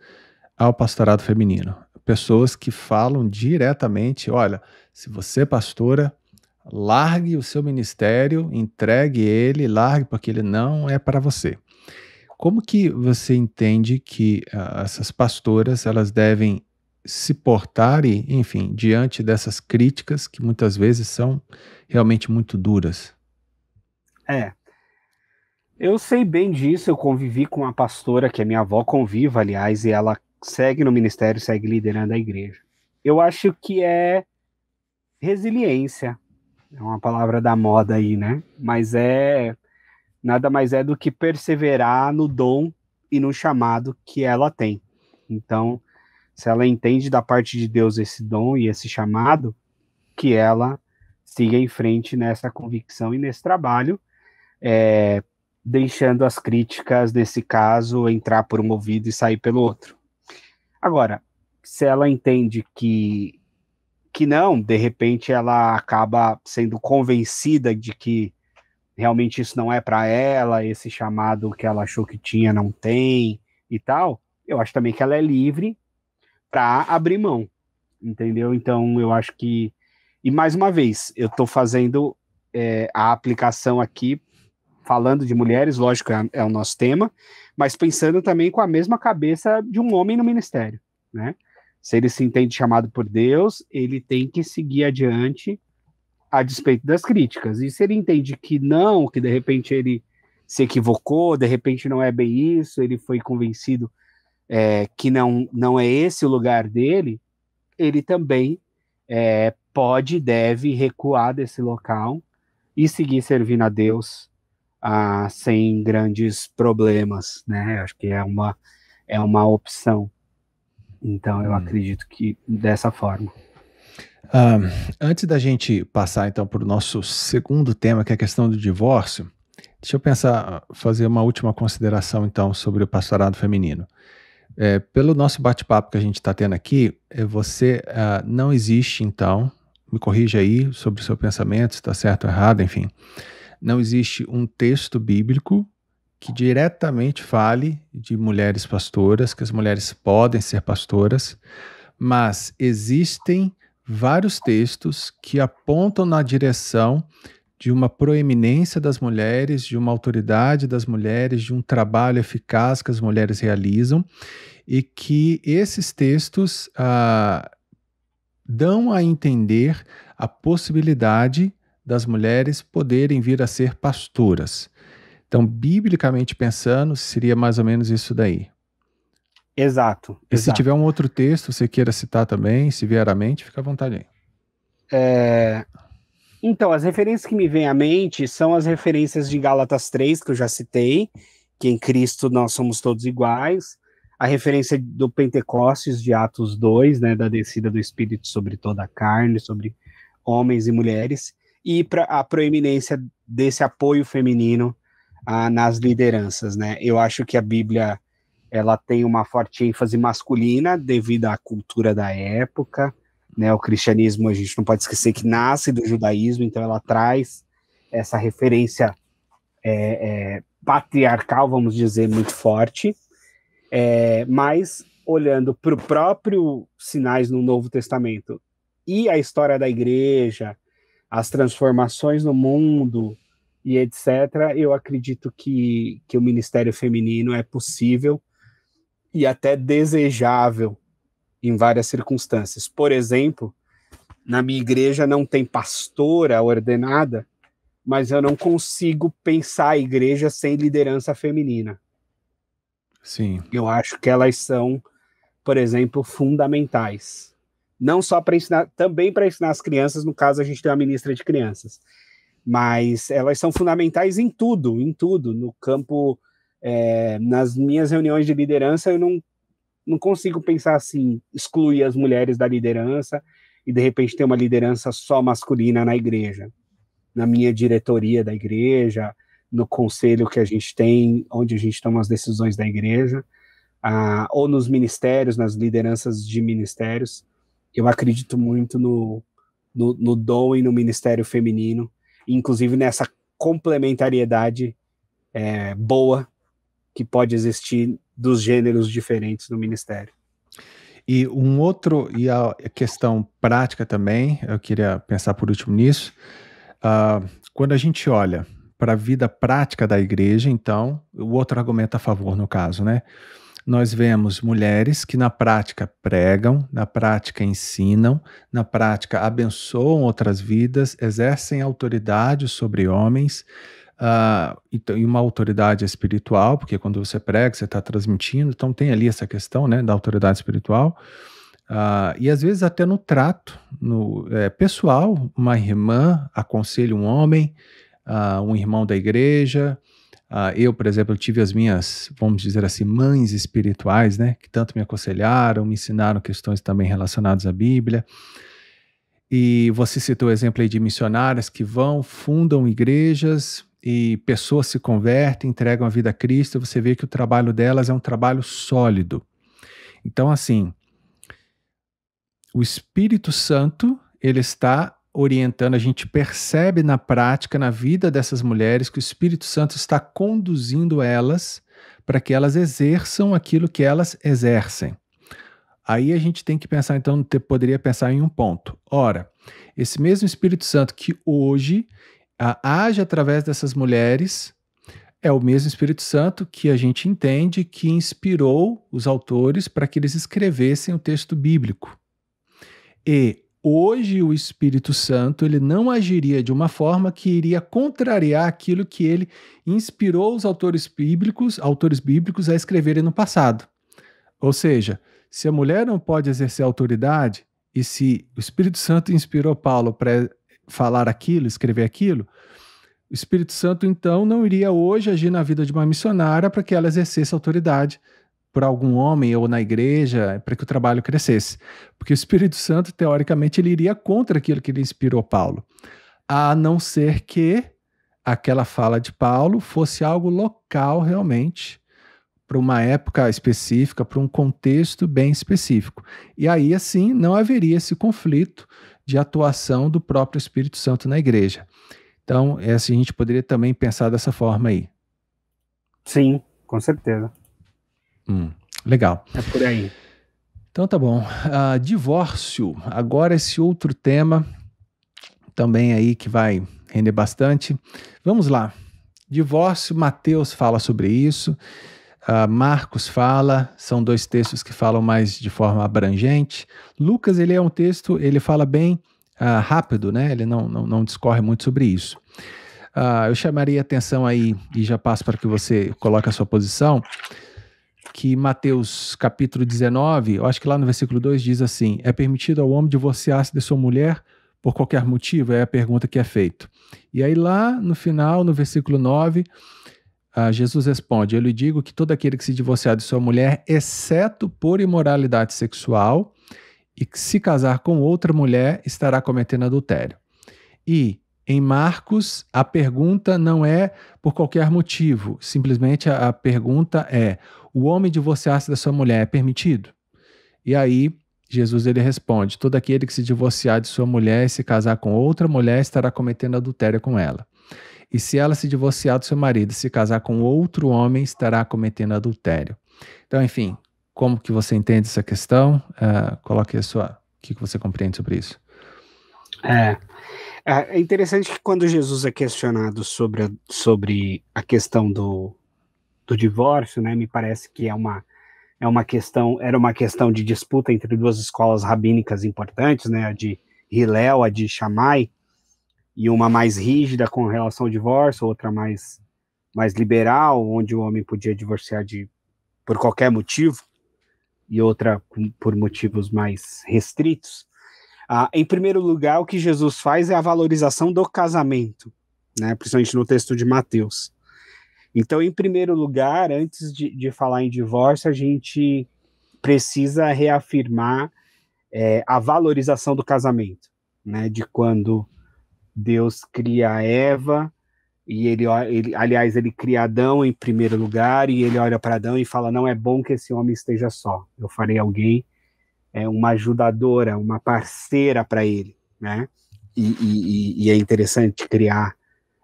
ao pastorado feminino. Pessoas que falam diretamente, olha, se você é pastora, largue o seu ministério, entregue ele, largue porque ele não é para você. Como que você entende que essas pastoras, elas devem se portar e, enfim, diante dessas críticas que muitas vezes são realmente muito duras? Eu sei bem disso, eu convivi com uma pastora, que é minha avó conviva, aliás, e ela segue no ministério, segue liderando a igreja. Eu acho que é resiliência, é uma palavra da moda aí, né? Mas nada mais é do que perseverar no dom e no chamado que ela tem. Então, se ela entende da parte de Deus esse dom e esse chamado, que ela siga em frente nessa convicção e nesse trabalho, deixando as críticas, nesse caso, entrar por um ouvido e sair pelo outro. Agora, se ela entende que não, de repente ela acaba sendo convencida de que realmente isso não é para ela, esse chamado que ela achou que tinha não tem e tal, eu acho também que ela é livre para abrir mão, entendeu? Então, eu acho que... E, mais uma vez, eu estou fazendo a aplicação aqui, falando de mulheres, lógico, é o nosso tema, mas pensando também com a mesma cabeça de um homem no ministério, né? Se ele se entende chamado por Deus, ele tem que seguir adiante a despeito das críticas. E se ele entende que não, que de repente ele se equivocou, de repente não é bem isso, ele foi convencido que não é esse o lugar dele, ele também pode e deve recuar desse local e seguir servindo a Deus sem grandes problemas, né? Acho que é uma opção. Então, eu acredito que dessa forma. Antes da gente passar, então, para o nosso segundo tema, que é a questão do divórcio, deixa eu fazer uma última consideração, então, sobre o pastorado feminino. Pelo nosso bate-papo que a gente está tendo aqui, não existe, então, me corrija aí sobre o seu pensamento, se está certo ou errado, enfim, não existe um texto bíblico que diretamente fale de mulheres pastoras, que as mulheres podem ser pastoras, mas existem vários textos que apontam na direção de uma proeminência das mulheres, de uma autoridade das mulheres, de um trabalho eficaz que as mulheres realizam, e que esses textos dão a entender a possibilidade das mulheres poderem vir a ser pastoras. Então, biblicamente pensando, seria mais ou menos isso daí. Exato. E se tiver um outro texto, você queira citar também, se vier à mente, fica à vontade aí. Então, as referências que me vêm à mente são as referências de Gálatas 3, que eu já citei, que em Cristo nós somos todos iguais, a referência do Pentecostes, de Atos 2, né, da descida do Espírito sobre toda a carne, sobre homens e mulheres, e a proeminência desse apoio feminino nas lideranças, né? Eu acho que a Bíblia ela tem uma forte ênfase masculina devido à cultura da época, né? O cristianismo, a gente não pode esquecer que nasce do judaísmo, então ela traz essa referência patriarcal, vamos dizer, muito forte, mas olhando para o próprio sinais no Novo Testamento e a história da igreja, as transformações no mundo e etc., eu acredito que o ministério feminino é possível e até desejável em várias circunstâncias. Por exemplo, na minha igreja não tem pastora ordenada, mas eu não consigo pensar a igreja sem liderança feminina. Sim. Eu acho que elas são, por exemplo, fundamentais. Não só para ensinar, também para ensinar as crianças, no caso a gente tem uma ministra de crianças, mas elas são fundamentais em tudo, no campo, nas minhas reuniões de liderança eu não consigo pensar assim, excluir as mulheres da liderança e de repente ter uma liderança só masculina na igreja, na minha diretoria da igreja, no conselho que a gente tem, onde a gente toma as decisões da igreja, ou nos ministérios, nas lideranças de ministérios. Eu acredito muito no dom e no ministério feminino, inclusive nessa complementariedade boa que pode existir dos gêneros diferentes no ministério. E a questão prática também, eu queria pensar por último nisso, quando a gente olha para a vida prática da igreja, então, o outro argumento a favor no caso, né? Nós vemos mulheres que na prática pregam, na prática ensinam, na prática abençoam outras vidas, exercem autoridade sobre homens, então, e uma autoridade espiritual, porque quando você prega, você está transmitindo, então tem ali essa questão, né, da autoridade espiritual, e às vezes até no trato pessoal, uma irmã aconselha um homem, um irmão da igreja. Eu, por exemplo, tive as minhas, vamos dizer assim, mães espirituais, né, que tanto me aconselharam, me ensinaram questões também relacionadas à Bíblia. E você citou o exemplo aí de missionárias que fundam igrejas e pessoas se convertem, entregam a vida a Cristo, e você vê que o trabalho delas é um trabalho sólido. Então, assim, o Espírito Santo, ele está orientando, a gente percebe na prática, na vida dessas mulheres, que o Espírito Santo está conduzindo elas para que elas exerçam aquilo que elas exercem. Aí a gente tem que pensar, então, poderia pensar em um ponto. Ora, esse mesmo Espírito Santo que hoje age através dessas mulheres é o mesmo Espírito Santo que a gente entende que inspirou os autores para que eles escrevessem o texto bíblico. E hoje o Espírito Santo ele não agiria de uma forma que iria contrariar aquilo que ele inspirou os autores bíblicos a escreverem no passado. Ou seja, se a mulher não pode exercer autoridade e se o Espírito Santo inspirou Paulo para falar aquilo, escrever aquilo, o Espírito Santo, então, não iria hoje agir na vida de uma missionária para que ela exercesse autoridade por algum homem ou na igreja, para que o trabalho crescesse. Porque o Espírito Santo, teoricamente, ele iria contra aquilo que ele inspirou Paulo. A não ser que aquela fala de Paulo fosse algo local realmente, para uma época específica, para um contexto bem específico. E aí, assim, não haveria esse conflito de atuação do próprio Espírito Santo na igreja. Então, a gente poderia também pensar dessa forma aí. Sim, com certeza. Legal. É por aí. Então tá bom. Divórcio. Agora esse outro tema também aí que vai render bastante. Vamos lá. Divórcio, Mateus fala sobre isso. Marcos fala, são dois textos que falam mais de forma abrangente. Lucas, ele é um texto, ele fala bem rápido, né? Ele não discorre muito sobre isso. Eu chamaria atenção aí, e já passo para que você coloque a sua posição, que Mateus capítulo 19, eu acho que lá no versículo 2 diz assim, é permitido ao homem divorciar-se de sua mulher por qualquer motivo? É a pergunta que é feita. E aí lá no final, no versículo 9, Jesus responde, eu lhe digo que todo aquele que se divorciar de sua mulher, exceto por imoralidade sexual, e que se casar com outra mulher, estará cometendo adultério. E em Marcos, a pergunta não é por qualquer motivo, simplesmente a pergunta é, o homem divorciar-se da sua mulher é permitido? E aí, Jesus ele responde, todo aquele que se divorciar de sua mulher e se casar com outra mulher, estará cometendo adultério com ela. E se ela se divorciar do seu marido e se casar com outro homem, estará cometendo adultério. Então, enfim, como que você entende essa questão? Coloque o que você compreende sobre isso. É interessante que quando Jesus é questionado sobre a questão do divórcio, né, me parece que era uma questão de disputa entre duas escolas rabínicas importantes, né, a de Hillel, a de Shammai, e uma mais rígida com relação ao divórcio, outra mais liberal, onde o homem podia divorciar por qualquer motivo, e outra por motivos mais restritos. Em primeiro lugar, o que Jesus faz é a valorização do casamento, né, principalmente no texto de Mateus. Então, em primeiro lugar, antes de falar em divórcio, a gente precisa reafirmar a valorização do casamento, né, de quando Deus cria Eva, e ele cria Adão em primeiro lugar, e ele olha para Adão e fala, não é bom que esse homem esteja só, eu farei alguém, uma ajudadora, uma parceira para ele, né, e é interessante criar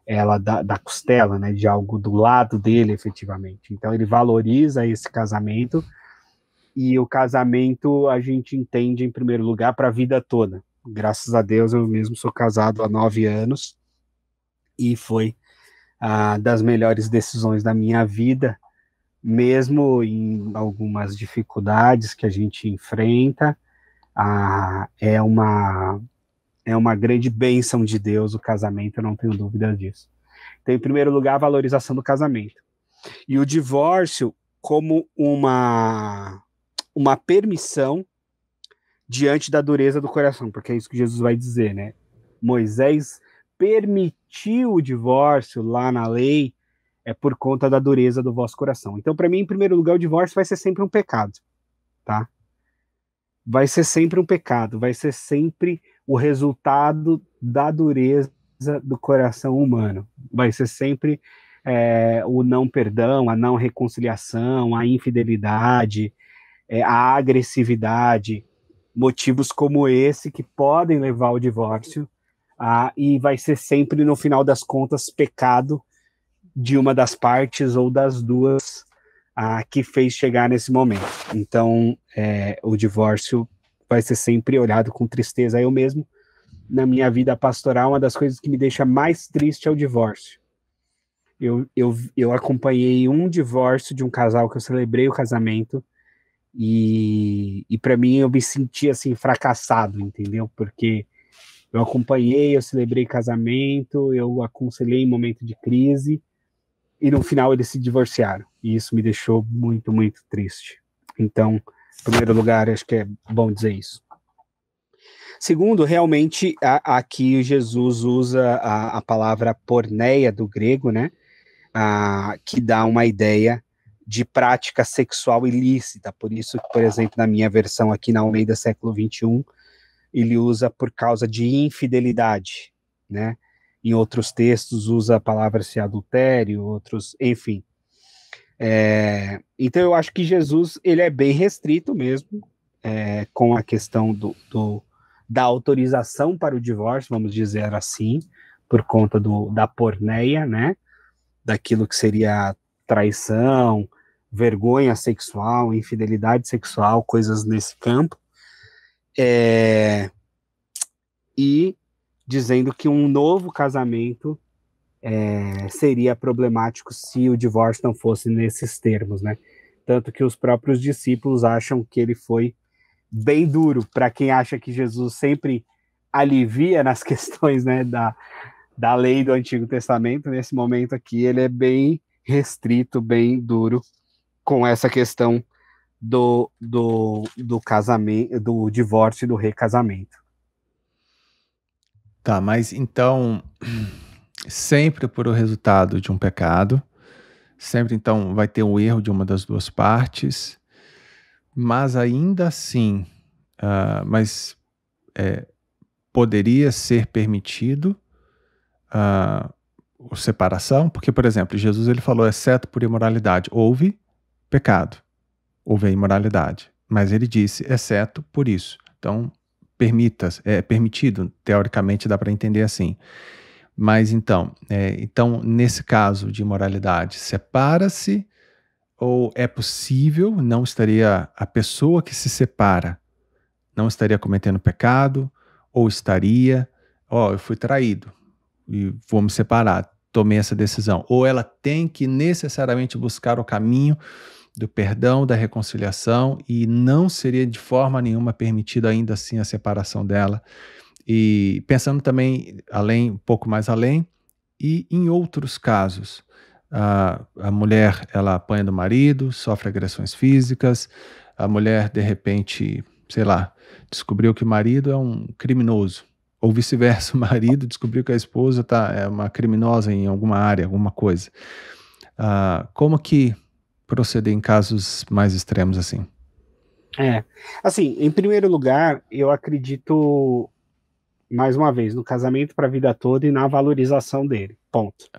ela da costela, né, de algo do lado dele, efetivamente. Então ele valoriza esse casamento, e o casamento a gente entende em primeiro lugar para a vida toda. Graças a Deus eu mesmo sou casado há 9 anos, e foi das melhores decisões da minha vida, mesmo em algumas dificuldades que a gente enfrenta, é uma grande bênção de Deus o casamento, eu não tenho dúvida disso. Então, em primeiro lugar, a valorização do casamento. E o divórcio como uma permissão diante da dureza do coração, porque é isso que Jesus vai dizer, né? Moisés permitiu o divórcio lá na lei por conta da dureza do vosso coração. Então, para mim, em primeiro lugar, o divórcio vai ser sempre um pecado, tá? Vai ser sempre um pecado, vai ser sempre o resultado da dureza do coração humano. Vai ser sempre o não perdão, a não reconciliação, a infidelidade, a agressividade, motivos como esse que podem levar ao divórcio, e vai ser sempre, no final das contas, pecado de uma das partes ou das duas que fez chegar nesse momento. Então, o divórcio vai ser sempre olhado com tristeza. Eu mesmo, na minha vida pastoral, uma das coisas que me deixa mais triste é o divórcio. Eu acompanhei um divórcio de um casal que eu celebrei o casamento, e para mim eu me senti assim fracassado, entendeu? Porque eu acompanhei, eu celebrei casamento, eu aconselhei em momento de crise, e no final eles se divorciaram. E isso me deixou muito, muito triste. Então, em primeiro lugar, acho que é bom dizer isso. Segundo, realmente, aqui Jesus usa a palavra porneia do grego, né? Que dá uma ideia de prática sexual ilícita. Por isso, por exemplo, na minha versão aqui na Almeida século XXI, ele usa por causa de infidelidade, né? Em outros textos usa a palavra se adultério, outros, enfim. Então eu acho que Jesus ele é bem restrito mesmo com a questão da autorização para o divórcio, vamos dizer assim, por conta da porneia, né? Daquilo que seria traição, vergonha sexual, infidelidade sexual, coisas nesse campo. E dizendo que um novo casamento seria problemático se o divórcio não fosse nesses termos, né? Tanto que os próprios discípulos acham que ele foi bem duro. Para quem acha que Jesus sempre alivia nas questões, né, da lei do Antigo Testamento, nesse momento aqui ele é bem restrito, bem duro com essa questão do casamento, do divórcio e do recasamento. Tá, mas então, sempre por o resultado de um pecado, sempre então vai ter um erro de uma das duas partes, mas ainda assim, poderia ser permitido a separação, porque, por exemplo, Jesus ele falou, exceto por imoralidade, houve pecado, houve a imoralidade, mas ele disse, exceto por isso. Então, é permitido, teoricamente dá para entender assim. Mas então, nesse caso de imoralidade, separa-se ou é possível, não estaria a pessoa que se separa, não estaria cometendo pecado, ou estaria, eu fui traído e vou me separar, tomei essa decisão. Ou ela tem que necessariamente buscar o caminho do perdão, da reconciliação, e não seria de forma nenhuma permitido ainda assim a separação dela. E pensando também um pouco mais além, e em outros casos, a mulher ela apanha do marido, sofre agressões físicas, a mulher de repente, sei lá, descobriu que o marido é um criminoso, ou vice-versa, o marido descobriu que a esposa é uma criminosa em alguma área, alguma coisa. Como que proceder em casos mais extremos assim? Assim, em primeiro lugar, eu acredito, mais uma vez, no casamento para a vida toda e na valorização dele, ponto.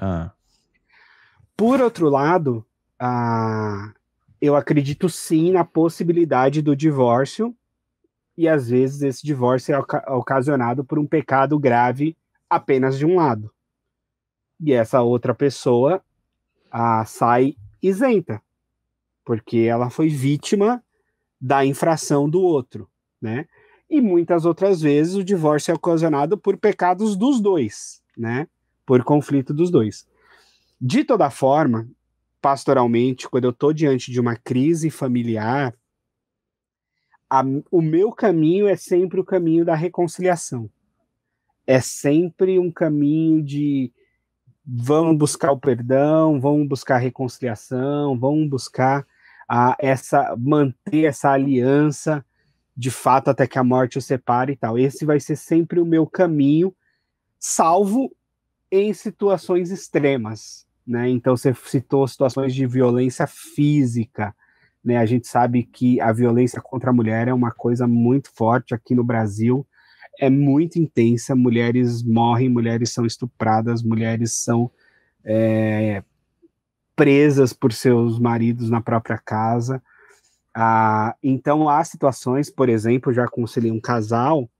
Por outro lado, eu acredito sim na possibilidade do divórcio, e às vezes esse divórcio é ocasionado por um pecado grave apenas de um lado. E essa outra pessoa sai isenta, porque ela foi vítima da infração do outro, né? E muitas outras vezes o divórcio é ocasionado por pecados dos dois, né? Por conflito dos dois. De toda forma, pastoralmente, quando eu estou diante de uma crise familiar, o meu caminho é sempre o caminho da reconciliação. É sempre um caminho de vamos buscar o perdão, vamos buscar a reconciliação, vamos buscar manter essa aliança de fato até que a morte o separe e tal. Esse vai ser sempre o meu caminho, salvo em situações extremas, né? Então você citou situações de violência física, né? A gente sabe que a violência contra a mulher é uma coisa muito forte aqui no Brasil, é muito intensa, mulheres morrem, mulheres são estupradas, mulheres são presas por seus maridos na própria casa. Então há situações, por exemplo, eu já aconselhei um casal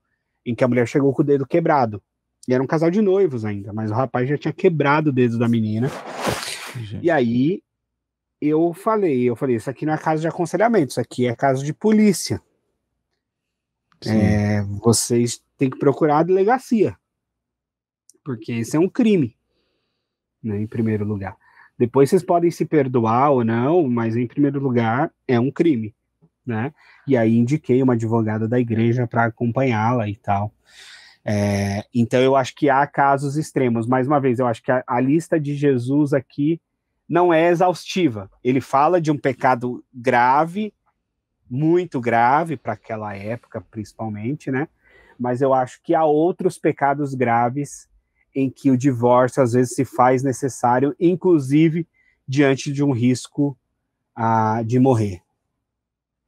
em que a mulher chegou com o dedo quebrado, e era um casal de noivos ainda, mas o rapaz já tinha quebrado o dedo da menina. Gente. E aí eu falei, isso aqui não é caso de aconselhamento, isso aqui é caso de polícia. Vocês têm que procurar a delegacia, porque esse é um crime, né, em primeiro lugar. Depois vocês podem se perdoar ou não, mas em primeiro lugar é um crime, né? E aí indiquei uma advogada da igreja para acompanhá-la e tal. Então eu acho que há casos extremos. Mais uma vez, eu acho que a lista de Jesus aqui não é exaustiva. Ele fala de um pecado grave, muito grave para aquela época, principalmente, né? Mas eu acho que há outros pecados graves em que o divórcio às vezes se faz necessário, inclusive diante de um risco de morrer.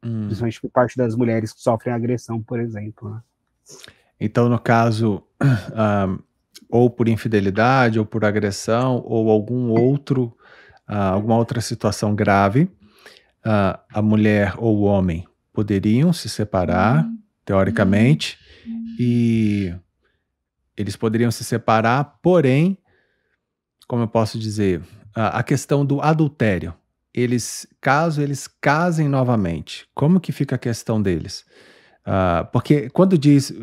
Principalmente por parte das mulheres que sofrem agressão, por exemplo, né? Então, no caso, ou por infidelidade, ou por agressão, ou alguma outra situação grave, a mulher ou o homem poderiam se separar, teoricamente, e eles poderiam se separar, porém, como eu posso dizer, a questão do adultério, caso eles casem novamente, como que fica a questão deles? Porque quando diz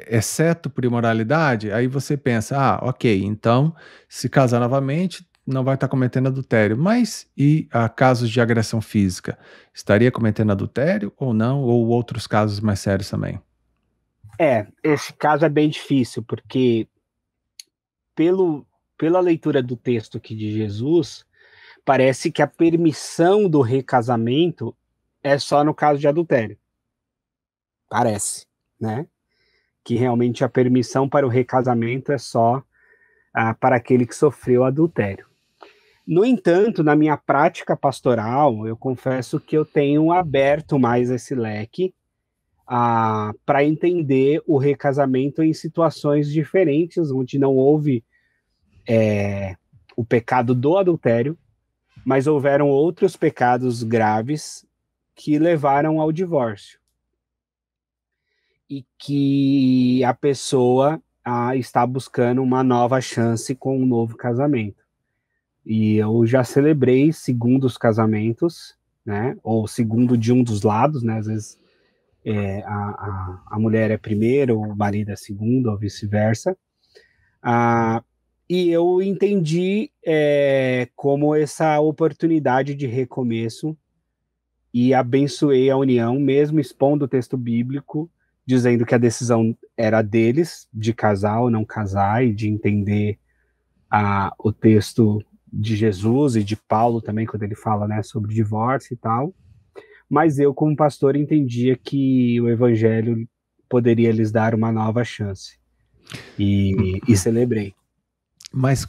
exceto por imoralidade, aí você pensa, ok, então se casar novamente não vai estar cometendo adultério, mas e casos de agressão física? Estaria cometendo adultério ou não? Ou outros casos mais sérios também? Esse caso é bem difícil, porque pela leitura do texto aqui de Jesus, parece que a permissão do recasamento é só no caso de adultério. Parece, né? Que realmente a permissão para o recasamento é só para aquele que sofreu adultério. No entanto, na minha prática pastoral, eu confesso que eu tenho aberto mais esse leque para entender o recasamento em situações diferentes, onde não houve o pecado do adultério, mas houveram outros pecados graves que levaram ao divórcio. E que a pessoa está buscando uma nova chance com um novo casamento. E eu já celebrei segundos casamentos, né? Ou segundo de um dos lados, né? Às vezes a mulher é primeiro, o marido é segundo, ou vice-versa. E eu entendi como essa oportunidade de recomeço e abençoei a união, mesmo expondo o texto bíblico, dizendo que a decisão era deles, de casar ou não casar, e de entender o texto de Jesus e de Paulo também, quando ele fala, né, sobre divórcio e tal. Mas eu, como pastor, entendia que o evangelho poderia lhes dar uma nova chance. E celebrei. Mas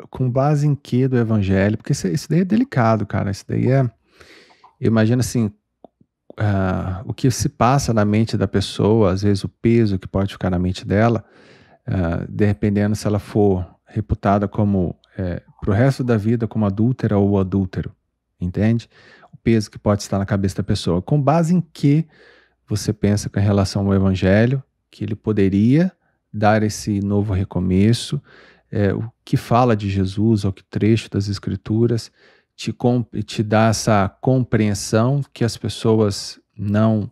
com base em que do evangelho? Porque isso daí é delicado, cara. Isso daí imagina assim, o que se passa na mente da pessoa, às vezes o peso que pode ficar na mente dela, dependendo se ela for reputada como, pro resto da vida, como adúltera ou adúltero, entende? O peso que pode estar na cabeça da pessoa. Com base em que você pensa com relação ao evangelho, que ele poderia dar esse novo recomeço, o que fala de Jesus, ou que trecho das escrituras te dá essa compreensão que as pessoas não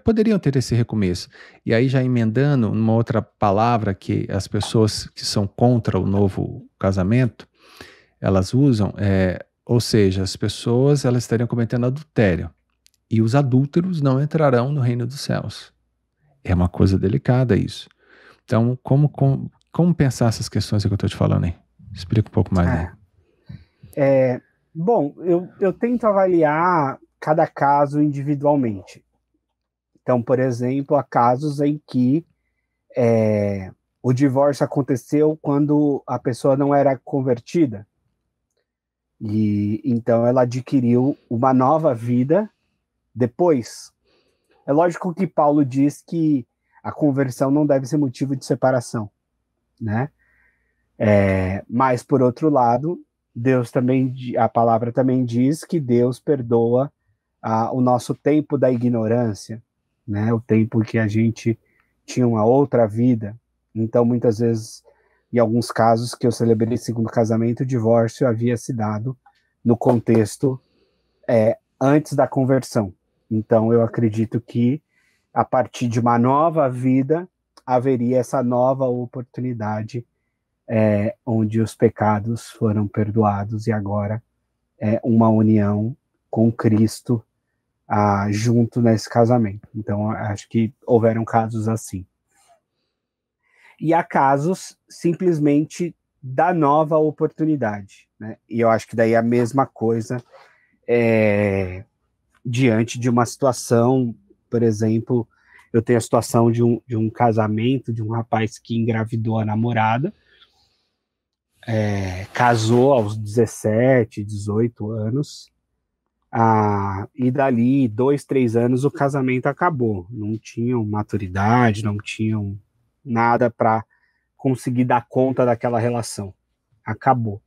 poderiam ter esse recomeço. E aí, já emendando uma outra palavra que as pessoas que são contra o novo casamento, elas usam, ou seja, as pessoas elas estariam cometendo adultério, e os adúlteros não entrarão no reino dos céus. É uma coisa delicada isso. Então, como pensar essas questões que eu estou te falando aí? Explica um pouco mais aí. Bom, eu tento avaliar cada caso individualmente. Então, por exemplo, há casos em que o divórcio aconteceu quando a pessoa não era convertida. E então ela adquiriu uma nova vida depois. É lógico que Paulo diz que a conversão não deve ser motivo de separação, né? Mas, por outro lado, a palavra também diz que Deus perdoa o nosso tempo da ignorância, né? O tempo que a gente tinha uma outra vida. Então, muitas vezes, em alguns casos que eu celebrei segundo casamento, o divórcio havia se dado no contexto antes da conversão. Então, eu acredito que, a partir de uma nova vida, haveria essa nova oportunidade, onde os pecados foram perdoados e agora é uma união com Cristo junto nesse casamento. Então, acho que houveram casos assim. E há casos simplesmente da nova oportunidade, né? E eu acho que daí é a mesma coisa diante de uma situação, por exemplo, eu tenho a situação de um casamento, de um rapaz que engravidou a namorada, casou aos 17, 18 anos, e dali 2, 3 anos o casamento acabou. Não tinham maturidade, não tinham nada para conseguir dar conta daquela relação. Acabou.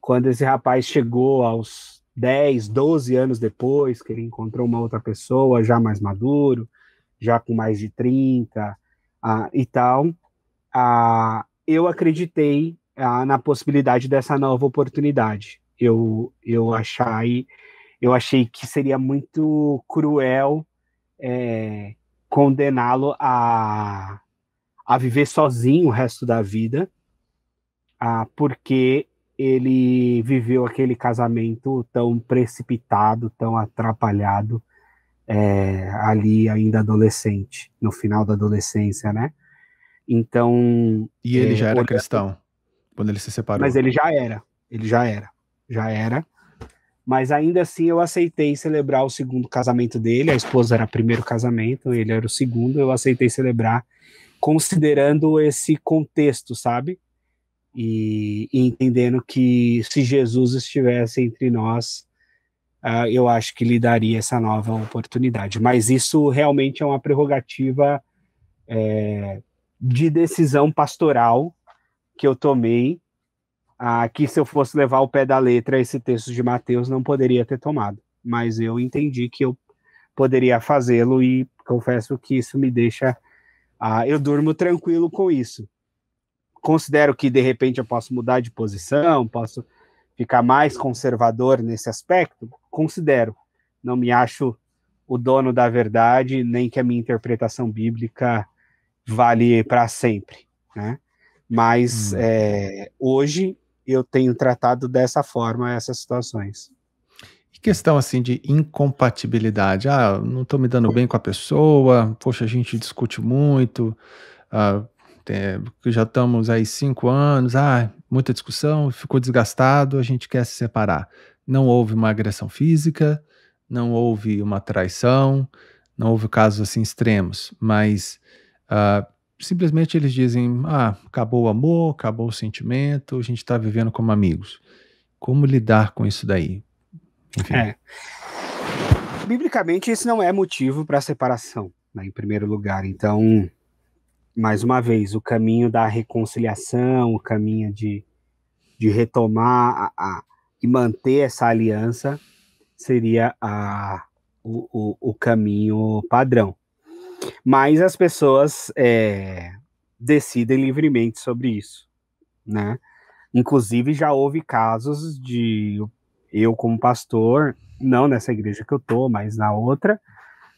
Quando esse rapaz chegou aos 10, 12 anos depois, que ele encontrou uma outra pessoa, já mais maduro, já com mais de 30 e tal, eu acreditei na possibilidade dessa nova oportunidade. Eu achei que seria muito cruel condená-lo a viver sozinho o resto da vida, porque ele viveu aquele casamento tão precipitado, tão atrapalhado, ali ainda adolescente, no final da adolescência, né? Então... E ele já era cristão, quando ele se separou? Mas ele já era. Mas ainda assim eu aceitei celebrar o segundo casamento dele, a esposa era o primeiro casamento, ele era o segundo, eu aceitei celebrar, considerando esse contexto, sabe? E entendendo que se Jesus estivesse entre nós, eu acho que lhe daria essa nova oportunidade. Mas isso realmente é uma prerrogativa de decisão pastoral que eu tomei, que se eu fosse levar o pé da letra esse texto de Mateus não poderia ter tomado. Mas eu entendi que eu poderia fazê-lo e confesso que isso me deixa... eu durmo tranquilo com isso. Considero que, de repente, eu posso mudar de posição, posso ficar mais conservador nesse aspecto? Considero. Não me acho o dono da verdade, nem que a minha interpretação bíblica vale para sempre, né? Mas hoje eu tenho tratado dessa forma essas situações. E questão assim de incompatibilidade, não estou me dando bem com a pessoa, poxa, a gente discute muito, já estamos aí 5 anos, muita discussão, ficou desgastado, a gente quer se separar. Não houve uma agressão física, não houve uma traição, não houve casos assim extremos, mas simplesmente eles dizem, acabou o amor, acabou o sentimento, a gente está vivendo como amigos. Como lidar com isso daí? Enfim. Biblicamente, isso não é motivo para separação, né, em primeiro lugar. Então, mais uma vez, o caminho da reconciliação, o caminho de retomar e manter essa aliança seria o caminho padrão. Mas as pessoas decidem livremente sobre isso, né? Inclusive, já houve casos de eu, como pastor, não nessa igreja que eu tô, mas na outra,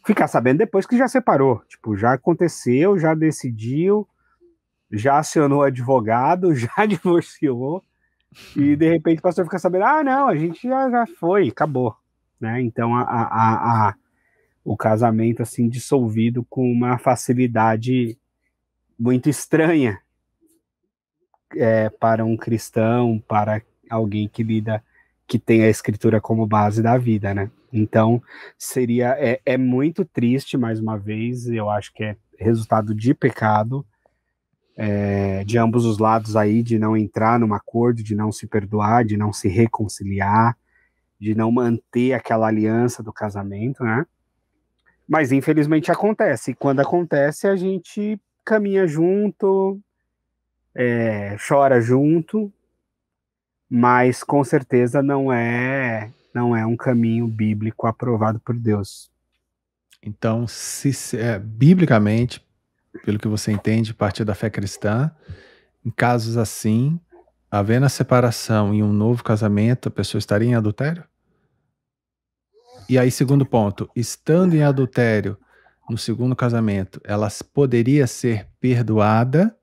ficar sabendo depois que já separou. Tipo, já aconteceu, já decidiu, já acionou advogado, já divorciou, e de repente o pastor fica sabendo, não, a gente já foi, acabou, né? Então, o casamento, assim, dissolvido com uma facilidade muito estranha para um cristão, para alguém que tem a escritura como base da vida, né? Então, é muito triste, mais uma vez, eu acho que é resultado de pecado, de ambos os lados aí, de não entrar num acordo, de não se perdoar, de não se reconciliar, de não manter aquela aliança do casamento, né? Mas, infelizmente, acontece. E quando acontece, a gente caminha junto, chora junto, mas, com certeza, não é um caminho bíblico aprovado por Deus. Então, biblicamente, pelo que você entende, a partir da fé cristã, em casos assim, havendo a separação e um novo casamento, a pessoa estaria em adultério? E aí, segundo ponto, estando em adultério no segundo casamento, ela poderia ser perdoada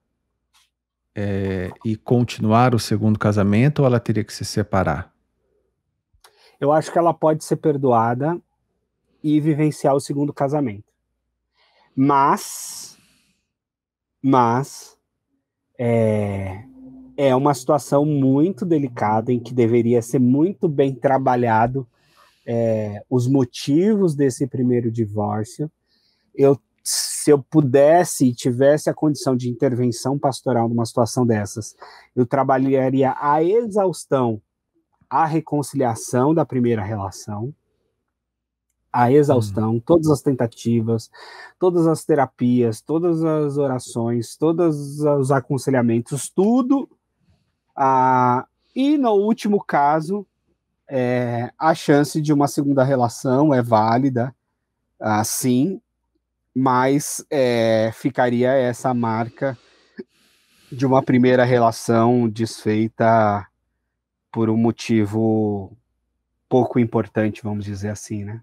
e continuar o segundo casamento, ou ela teria que se separar? Eu acho que ela pode ser perdoada e vivenciar o segundo casamento. Mas é uma situação muito delicada em que deveria ser muito bem trabalhado os motivos desse primeiro divórcio. Se eu pudesse e tivesse a condição de intervenção pastoral numa situação dessas, eu trabalharia a exaustão a reconciliação da primeira relação, a exaustão, todas as tentativas, todas as terapias, todas as orações, todos os aconselhamentos, tudo. E no último caso, a chance de uma segunda relação é válida, sim, mas ficaria essa marca de uma primeira relação desfeita por um motivo pouco importante, vamos dizer assim, né?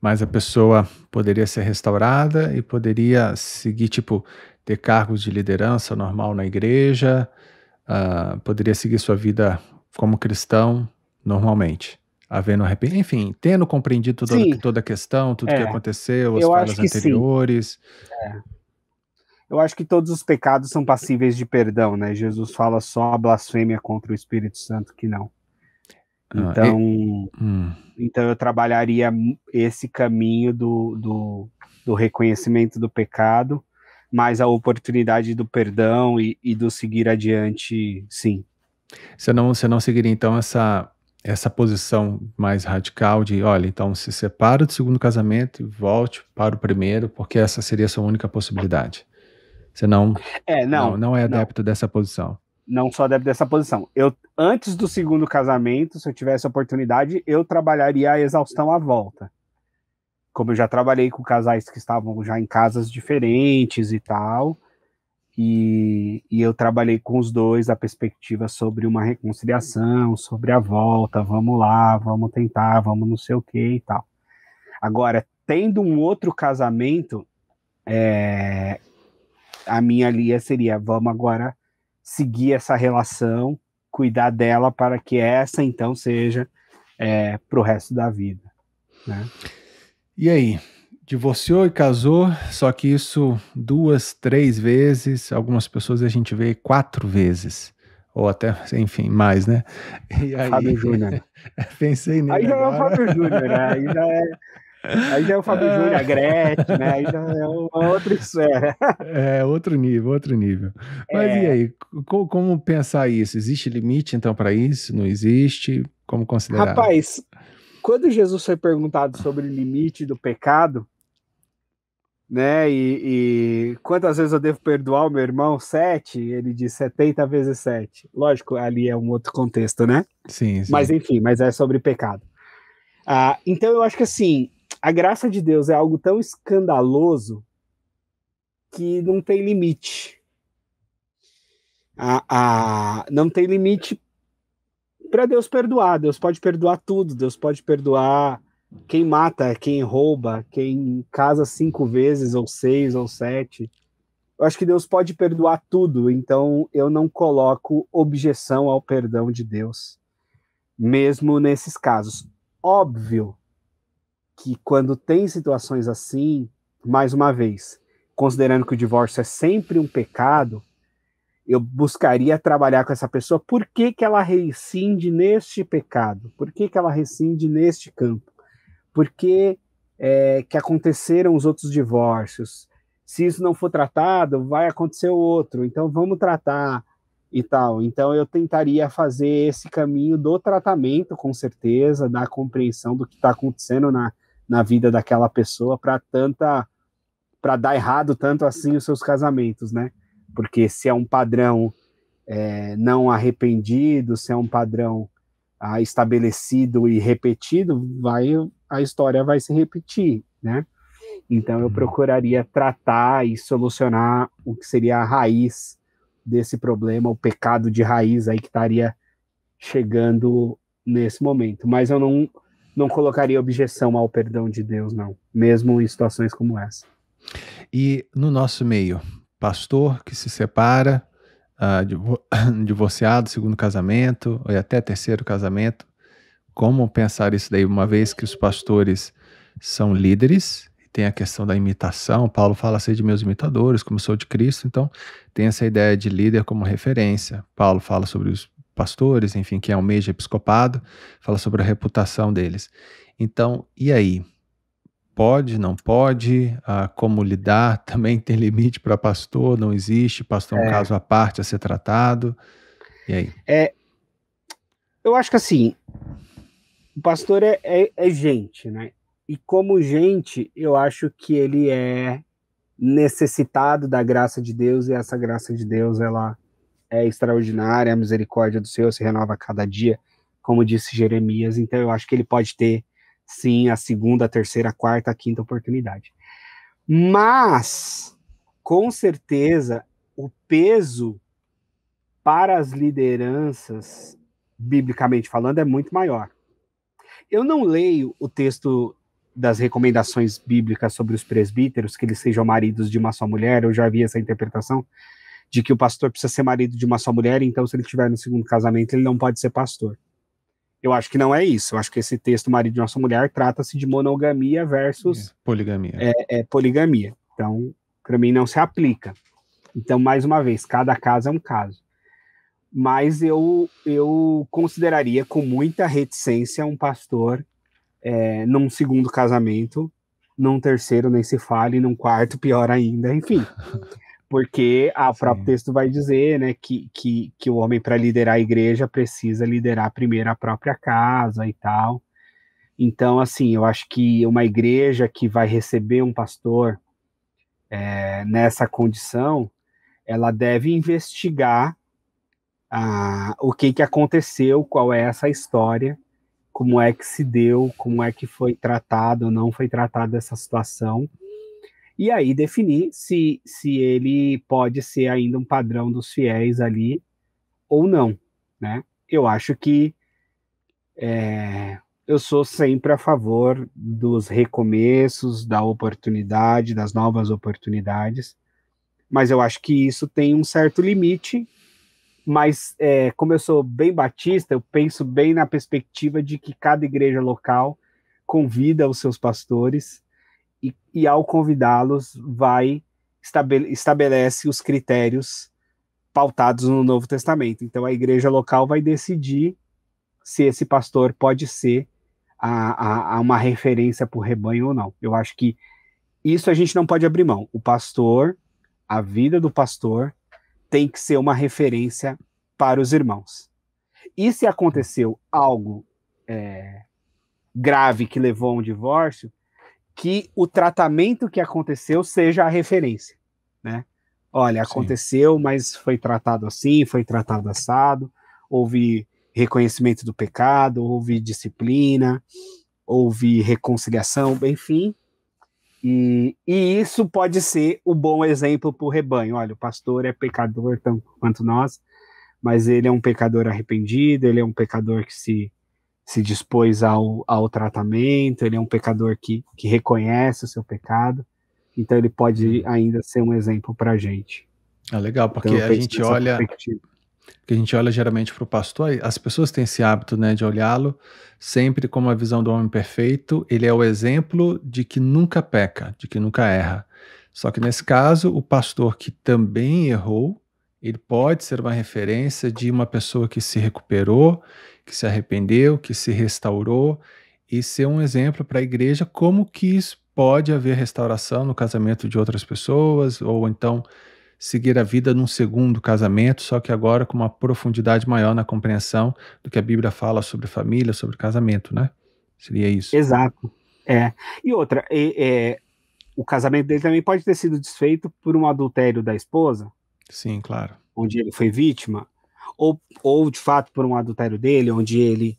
Mas a pessoa poderia ser restaurada e poderia seguir, tipo, ter cargos de liderança normal na igreja, poderia seguir sua vida como cristão normalmente, havendo arrependimento, enfim, tendo compreendido toda a questão, tudo que aconteceu, as falhas anteriores. Eu acho que todos os pecados são passíveis de perdão, né? Jesus fala só a blasfêmia contra o Espírito Santo que não. Então eu trabalharia esse caminho do reconhecimento do pecado, mas a oportunidade do perdão e do seguir adiante, sim. Você não seguiria, então, essa posição mais radical de, olha, então se separa do segundo casamento e volte para o primeiro, porque essa seria a sua única possibilidade. Você não é adepto dessa posição. Não sou adepto dessa posição. Antes do segundo casamento, se eu tivesse a oportunidade, eu trabalharia a exaustão à volta. Como eu já trabalhei com casais que estavam já em casas diferentes e tal, e eu trabalhei com os dois a perspectiva sobre uma reconciliação, sobre a volta, vamos lá, vamos tentar, vamos não sei o que e tal. Agora, tendo um outro casamento, a minha linha seria, vamos agora seguir essa relação, cuidar dela para que essa, então, seja para o resto da vida, né? E aí? Divorciou e casou, só que isso 2, 3 vezes, algumas pessoas a gente vê 4 vezes, ou até, enfim, mais, né? E aí, Fábio Júnior. Pensei nele. Aí já agora. É o Fábio Júnior, né? Aí já é o Fábio Júnior, a Gretchen, né? Aí já é uma outra esfera. Outro nível. Mas e aí, como pensar isso? Existe limite, então, para isso? Não existe? Como considerar? Rapaz, quando Jesus foi perguntado sobre o limite do pecado, né, e quantas vezes eu devo perdoar o meu irmão? 7? Ele diz 70 vezes 7. Lógico, ali é um outro contexto, né? Sim. Mas enfim, mas é sobre pecado. Então eu acho que assim, a graça de Deus é algo tão escandaloso que não tem limite. Não tem limite para Deus perdoar. Deus pode perdoar tudo. Deus pode perdoar quem mata, quem rouba, quem casa 5 vezes, ou 6, ou 7. Eu acho que Deus pode perdoar tudo. Então eu não coloco objeção ao perdão de Deus, mesmo nesses casos. Óbvio que quando tem situações assim, mais uma vez, considerando que o divórcio é sempre um pecado, eu buscaria trabalhar com essa pessoa. Por que ela rescinde neste pecado? Por que ela rescinde neste campo? Por que aconteceram os outros divórcios? Se isso não for tratado, vai acontecer o outro. Então vamos tratar e tal. Então eu tentaria fazer esse caminho do tratamento, com certeza, da compreensão do que está acontecendo na vida daquela pessoa para dar errado tanto assim os seus casamentos, né? Porque se é um padrão não arrependido, se é um padrão estabelecido e repetido, a história vai se repetir, né? Então eu procuraria tratar e solucionar o que seria a raiz desse problema, o pecado de raiz aí que estaria chegando nesse momento. Mas eu não colocaria objeção ao perdão de Deus, não, mesmo em situações como essa. E no nosso meio, pastor que se separa, divorciado, segundo casamento, ou até terceiro casamento, como pensar isso daí, uma vez que os pastores são líderes, tem a questão da imitação, Paulo fala ser de meus imitadores, como sou de Cristo, então tem essa ideia de líder como referência. Paulo fala sobre os pastores, enfim, quem almeja episcopado, fala sobre a reputação deles. Então, e aí? Pode, não pode? Como lidar? Também tem limite para pastor? Não existe? Pastor é um caso à parte a ser tratado? E aí? Eu acho que assim, o pastor é gente, né? E como gente, eu acho que ele é necessitado da graça de Deus, e essa graça de Deus, ela é extraordinária, a misericórdia do Senhor se renova a cada dia, como disse Jeremias. Então eu acho que ele pode ter, sim, a segunda, a terceira, a quarta, a quinta oportunidade. Mas, com certeza, o peso para as lideranças, biblicamente falando, é muito maior. Eu não leio o texto das recomendações bíblicas sobre os presbíteros, que eles sejam maridos de uma só mulher. Eu já vi essa interpretação de que o pastor precisa ser marido de uma só mulher, então se ele estiver no segundo casamento, ele não pode ser pastor. Eu acho que não é isso. Eu acho que esse texto, marido de uma só mulher, trata-se de monogamia versus poligamia. Poligamia. Então, para mim, não se aplica. Então, mais uma vez, cada caso é um caso. Mas eu consideraria com muita reticência um pastor num segundo casamento, num terceiro nem se fale, num quarto pior ainda, enfim. Porque o próprio texto vai dizer, né, que o homem, para liderar a igreja, precisa liderar primeiro a própria casa e tal. Então, assim, eu acho que uma igreja que vai receber um pastor nessa condição, ela deve investigar o que aconteceu, qual é essa história, como é que se deu, como é que foi tratado ou não foi tratado essa situação, e aí definir se ele pode ser ainda um padrão dos fiéis ali ou não, né? Eu acho que eu sou sempre a favor dos recomeços, da oportunidade, das novas oportunidades, mas eu acho que isso tem um certo limite. Mas, como eu sou bem batista, eu penso bem na perspectiva de que cada igreja local convida os seus pastores e ao convidá-los, estabelece os critérios pautados no Novo Testamento. Então, a igreja local vai decidir se esse pastor pode ser uma referência para o rebanho ou não. Eu acho que isso a gente não pode abrir mão. O pastor, a vida do pastor, tem que ser uma referência para os irmãos. E se aconteceu algo grave que levou a um divórcio, que o tratamento que aconteceu seja a referência, né? Olha, aconteceu, mas foi tratado assim, foi tratado assado, houve reconhecimento do pecado, houve disciplina, houve reconciliação, enfim. E isso pode ser o bom exemplo para o rebanho. Olha, o pastor é pecador tanto quanto nós, mas ele é um pecador arrependido, ele é um pecador que se dispôs ao tratamento, ele é um pecador que reconhece o seu pecado, então ele pode ainda ser um exemplo para a gente. Legal, porque então, a gente olha geralmente para o pastor, as pessoas têm esse hábito, né, de olhá-lo sempre com uma visão do homem perfeito. Ele é o exemplo de que nunca peca, de que nunca erra. Só que nesse caso, o pastor que também errou, ele pode ser uma referência de uma pessoa que se recuperou, que se arrependeu, que se restaurou, e ser um exemplo para a igreja como que pode haver restauração no casamento de outras pessoas, ou então seguir a vida num segundo casamento, só que agora com uma profundidade maior na compreensão do que a Bíblia fala sobre família, sobre casamento, né? Seria isso. Exato. E outra, o casamento dele também pode ter sido desfeito por um adultério da esposa. Sim, claro. Onde ele foi vítima, ou de fato por um adultério dele, onde ele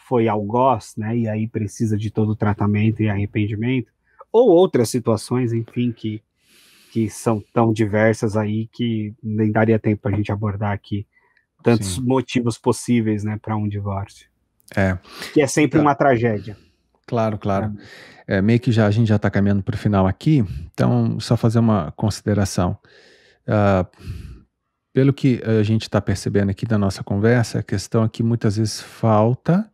foi algoz, né? E aí precisa de todo o tratamento e arrependimento, ou outras situações, enfim, que que são tão diversas aí que nem daria tempo para a gente abordar aqui tantos motivos possíveis, né, para um divórcio. Que é sempre uma tragédia. Claro, claro. Meio que a gente já está caminhando para o final aqui, então só fazer uma consideração. Pelo que a gente está percebendo aqui da nossa conversa, a questão é que muitas vezes falta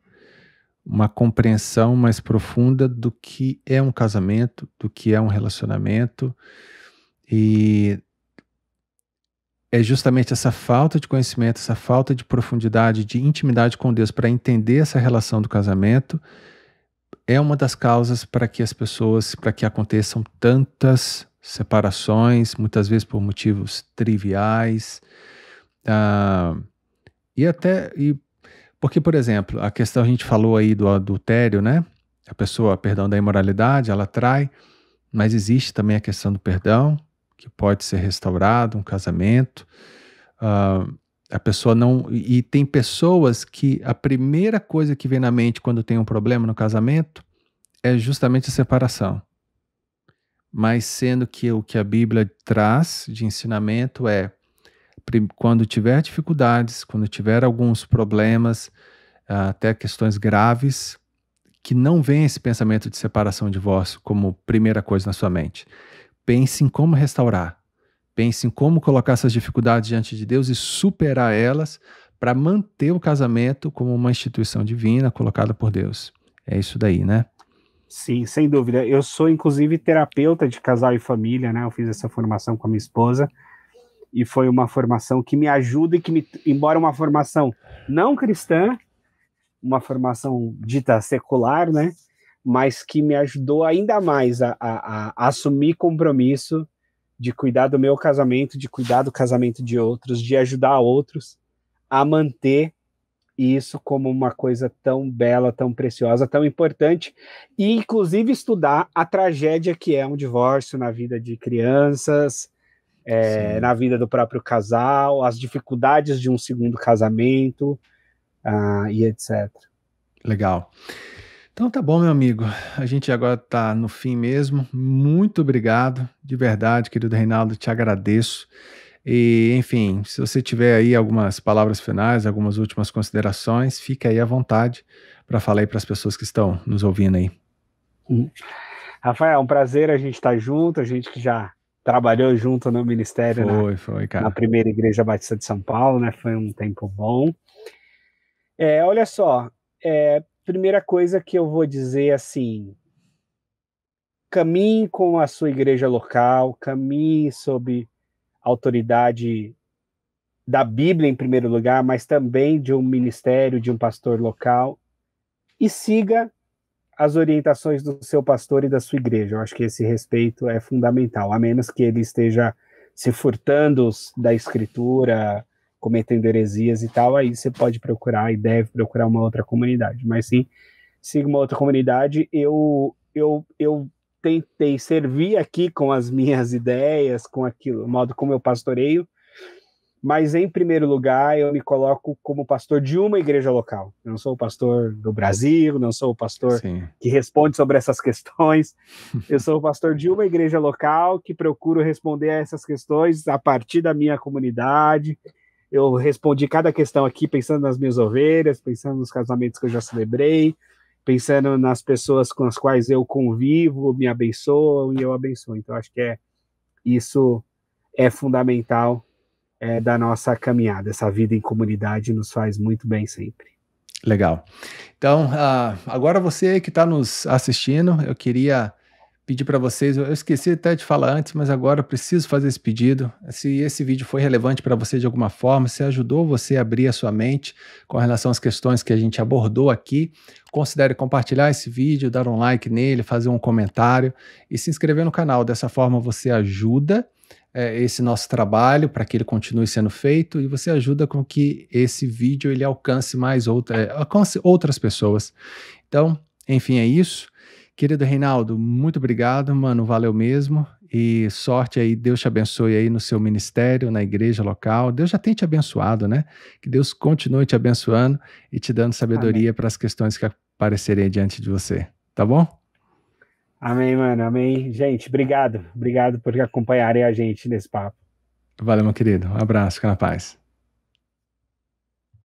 uma compreensão mais profunda do que é um casamento, do que é um relacionamento, e é justamente essa falta de conhecimento, essa falta de profundidade, de intimidade com Deus para entender essa relação do casamento, é uma das causas para que aconteçam tantas separações, muitas vezes por motivos triviais, porque, por exemplo, a questão, a gente falou aí do adultério, né? A pessoa, perdão, da imoralidade, ela trai, mas existe também a questão do perdão, que pode ser restaurado, um casamento. A pessoa não... E tem pessoas que a primeira coisa que vem na mente quando tem um problema no casamento é justamente a separação. Mas sendo que o que a Bíblia traz de ensinamento é quando tiver dificuldades, quando tiver alguns problemas, até questões graves, que não venha esse pensamento de separação e divórcio como primeira coisa na sua mente. Pense em como restaurar. Pense em como colocar essas dificuldades diante de Deus e superar elas para manter o casamento como uma instituição divina colocada por Deus. É isso daí, né? Sim, sem dúvida. Eu sou, inclusive, terapeuta de casal e família, né? Eu fiz essa formação com a minha esposa e foi uma formação que me ajuda e embora uma formação não cristã, uma formação dita secular, né? Mas que me ajudou ainda mais a assumir compromisso de cuidar do meu casamento, de cuidar do casamento de outros, de ajudar outros a manter isso como uma coisa tão bela, tão preciosa, tão importante, e inclusive estudar a tragédia que é um divórcio na vida de crianças, na vida do próprio casal, as dificuldades de um segundo casamento, e etc. Legal. Então tá bom, meu amigo. A gente agora está no fim mesmo. Muito obrigado, de verdade, querido Reinaldo, te agradeço. E, enfim, se você tiver aí algumas palavras finais, algumas últimas considerações, fica aí à vontade para falar aí para as pessoas que estão nos ouvindo aí. Rafael, é um prazer a gente estar junto, a gente que já trabalhou junto no ministério foi, cara. na primeira Igreja Batista de São Paulo, né? Foi um tempo bom. Olha só, primeira coisa que eu vou dizer assim, caminhe com a sua igreja local, caminhe sob a autoridade da Bíblia em primeiro lugar, mas também de um ministério, de um pastor local, e siga as orientações do seu pastor e da sua igreja. Eu acho que esse respeito é fundamental, a menos que ele esteja se furtando da escritura, cometendo heresias e tal, aí você pode procurar e deve procurar uma outra comunidade. Mas sim, siga uma outra comunidade. Eu tentei servir aqui com as minhas ideias, com aquilo, o modo como eu pastoreio, mas em primeiro lugar eu me coloco como pastor de uma igreja local. Eu não sou o pastor do Brasil, não sou o pastor que responde sobre essas questões. Eu sou o pastor de uma igreja local que procuro responder a essas questões a partir da minha comunidade. Eu respondi cada questão aqui pensando nas minhas ovelhas, pensando nos casamentos que eu já celebrei, pensando nas pessoas com as quais eu convivo, me abençoam e eu abençoo. Então, acho que isso é fundamental da nossa caminhada. Essa vida em comunidade nos faz muito bem sempre. Legal. Então, agora você que está nos assistindo, eu queria pedir para vocês, eu esqueci até de falar antes, mas agora eu preciso fazer esse pedido. Se esse vídeo foi relevante para você de alguma forma, se ajudou você a abrir a sua mente com relação às questões que a gente abordou aqui, considere compartilhar esse vídeo, dar um like nele, fazer um comentário e se inscrever no canal. Dessa forma você ajuda esse nosso trabalho para que ele continue sendo feito e você ajuda com que esse vídeo ele alcance alcance outras pessoas. Então, enfim, é isso. Querido Reinaldo, muito obrigado, mano, valeu mesmo, e sorte aí, Deus te abençoe aí no seu ministério, na igreja local, Deus já tem te abençoado, né? Que Deus continue te abençoando e te dando sabedoria para as questões que aparecerem diante de você, tá bom? Amém, mano. Amém. Gente, obrigado. Obrigado por acompanharem a gente nesse papo. Valeu, meu querido. Um abraço, fica na paz.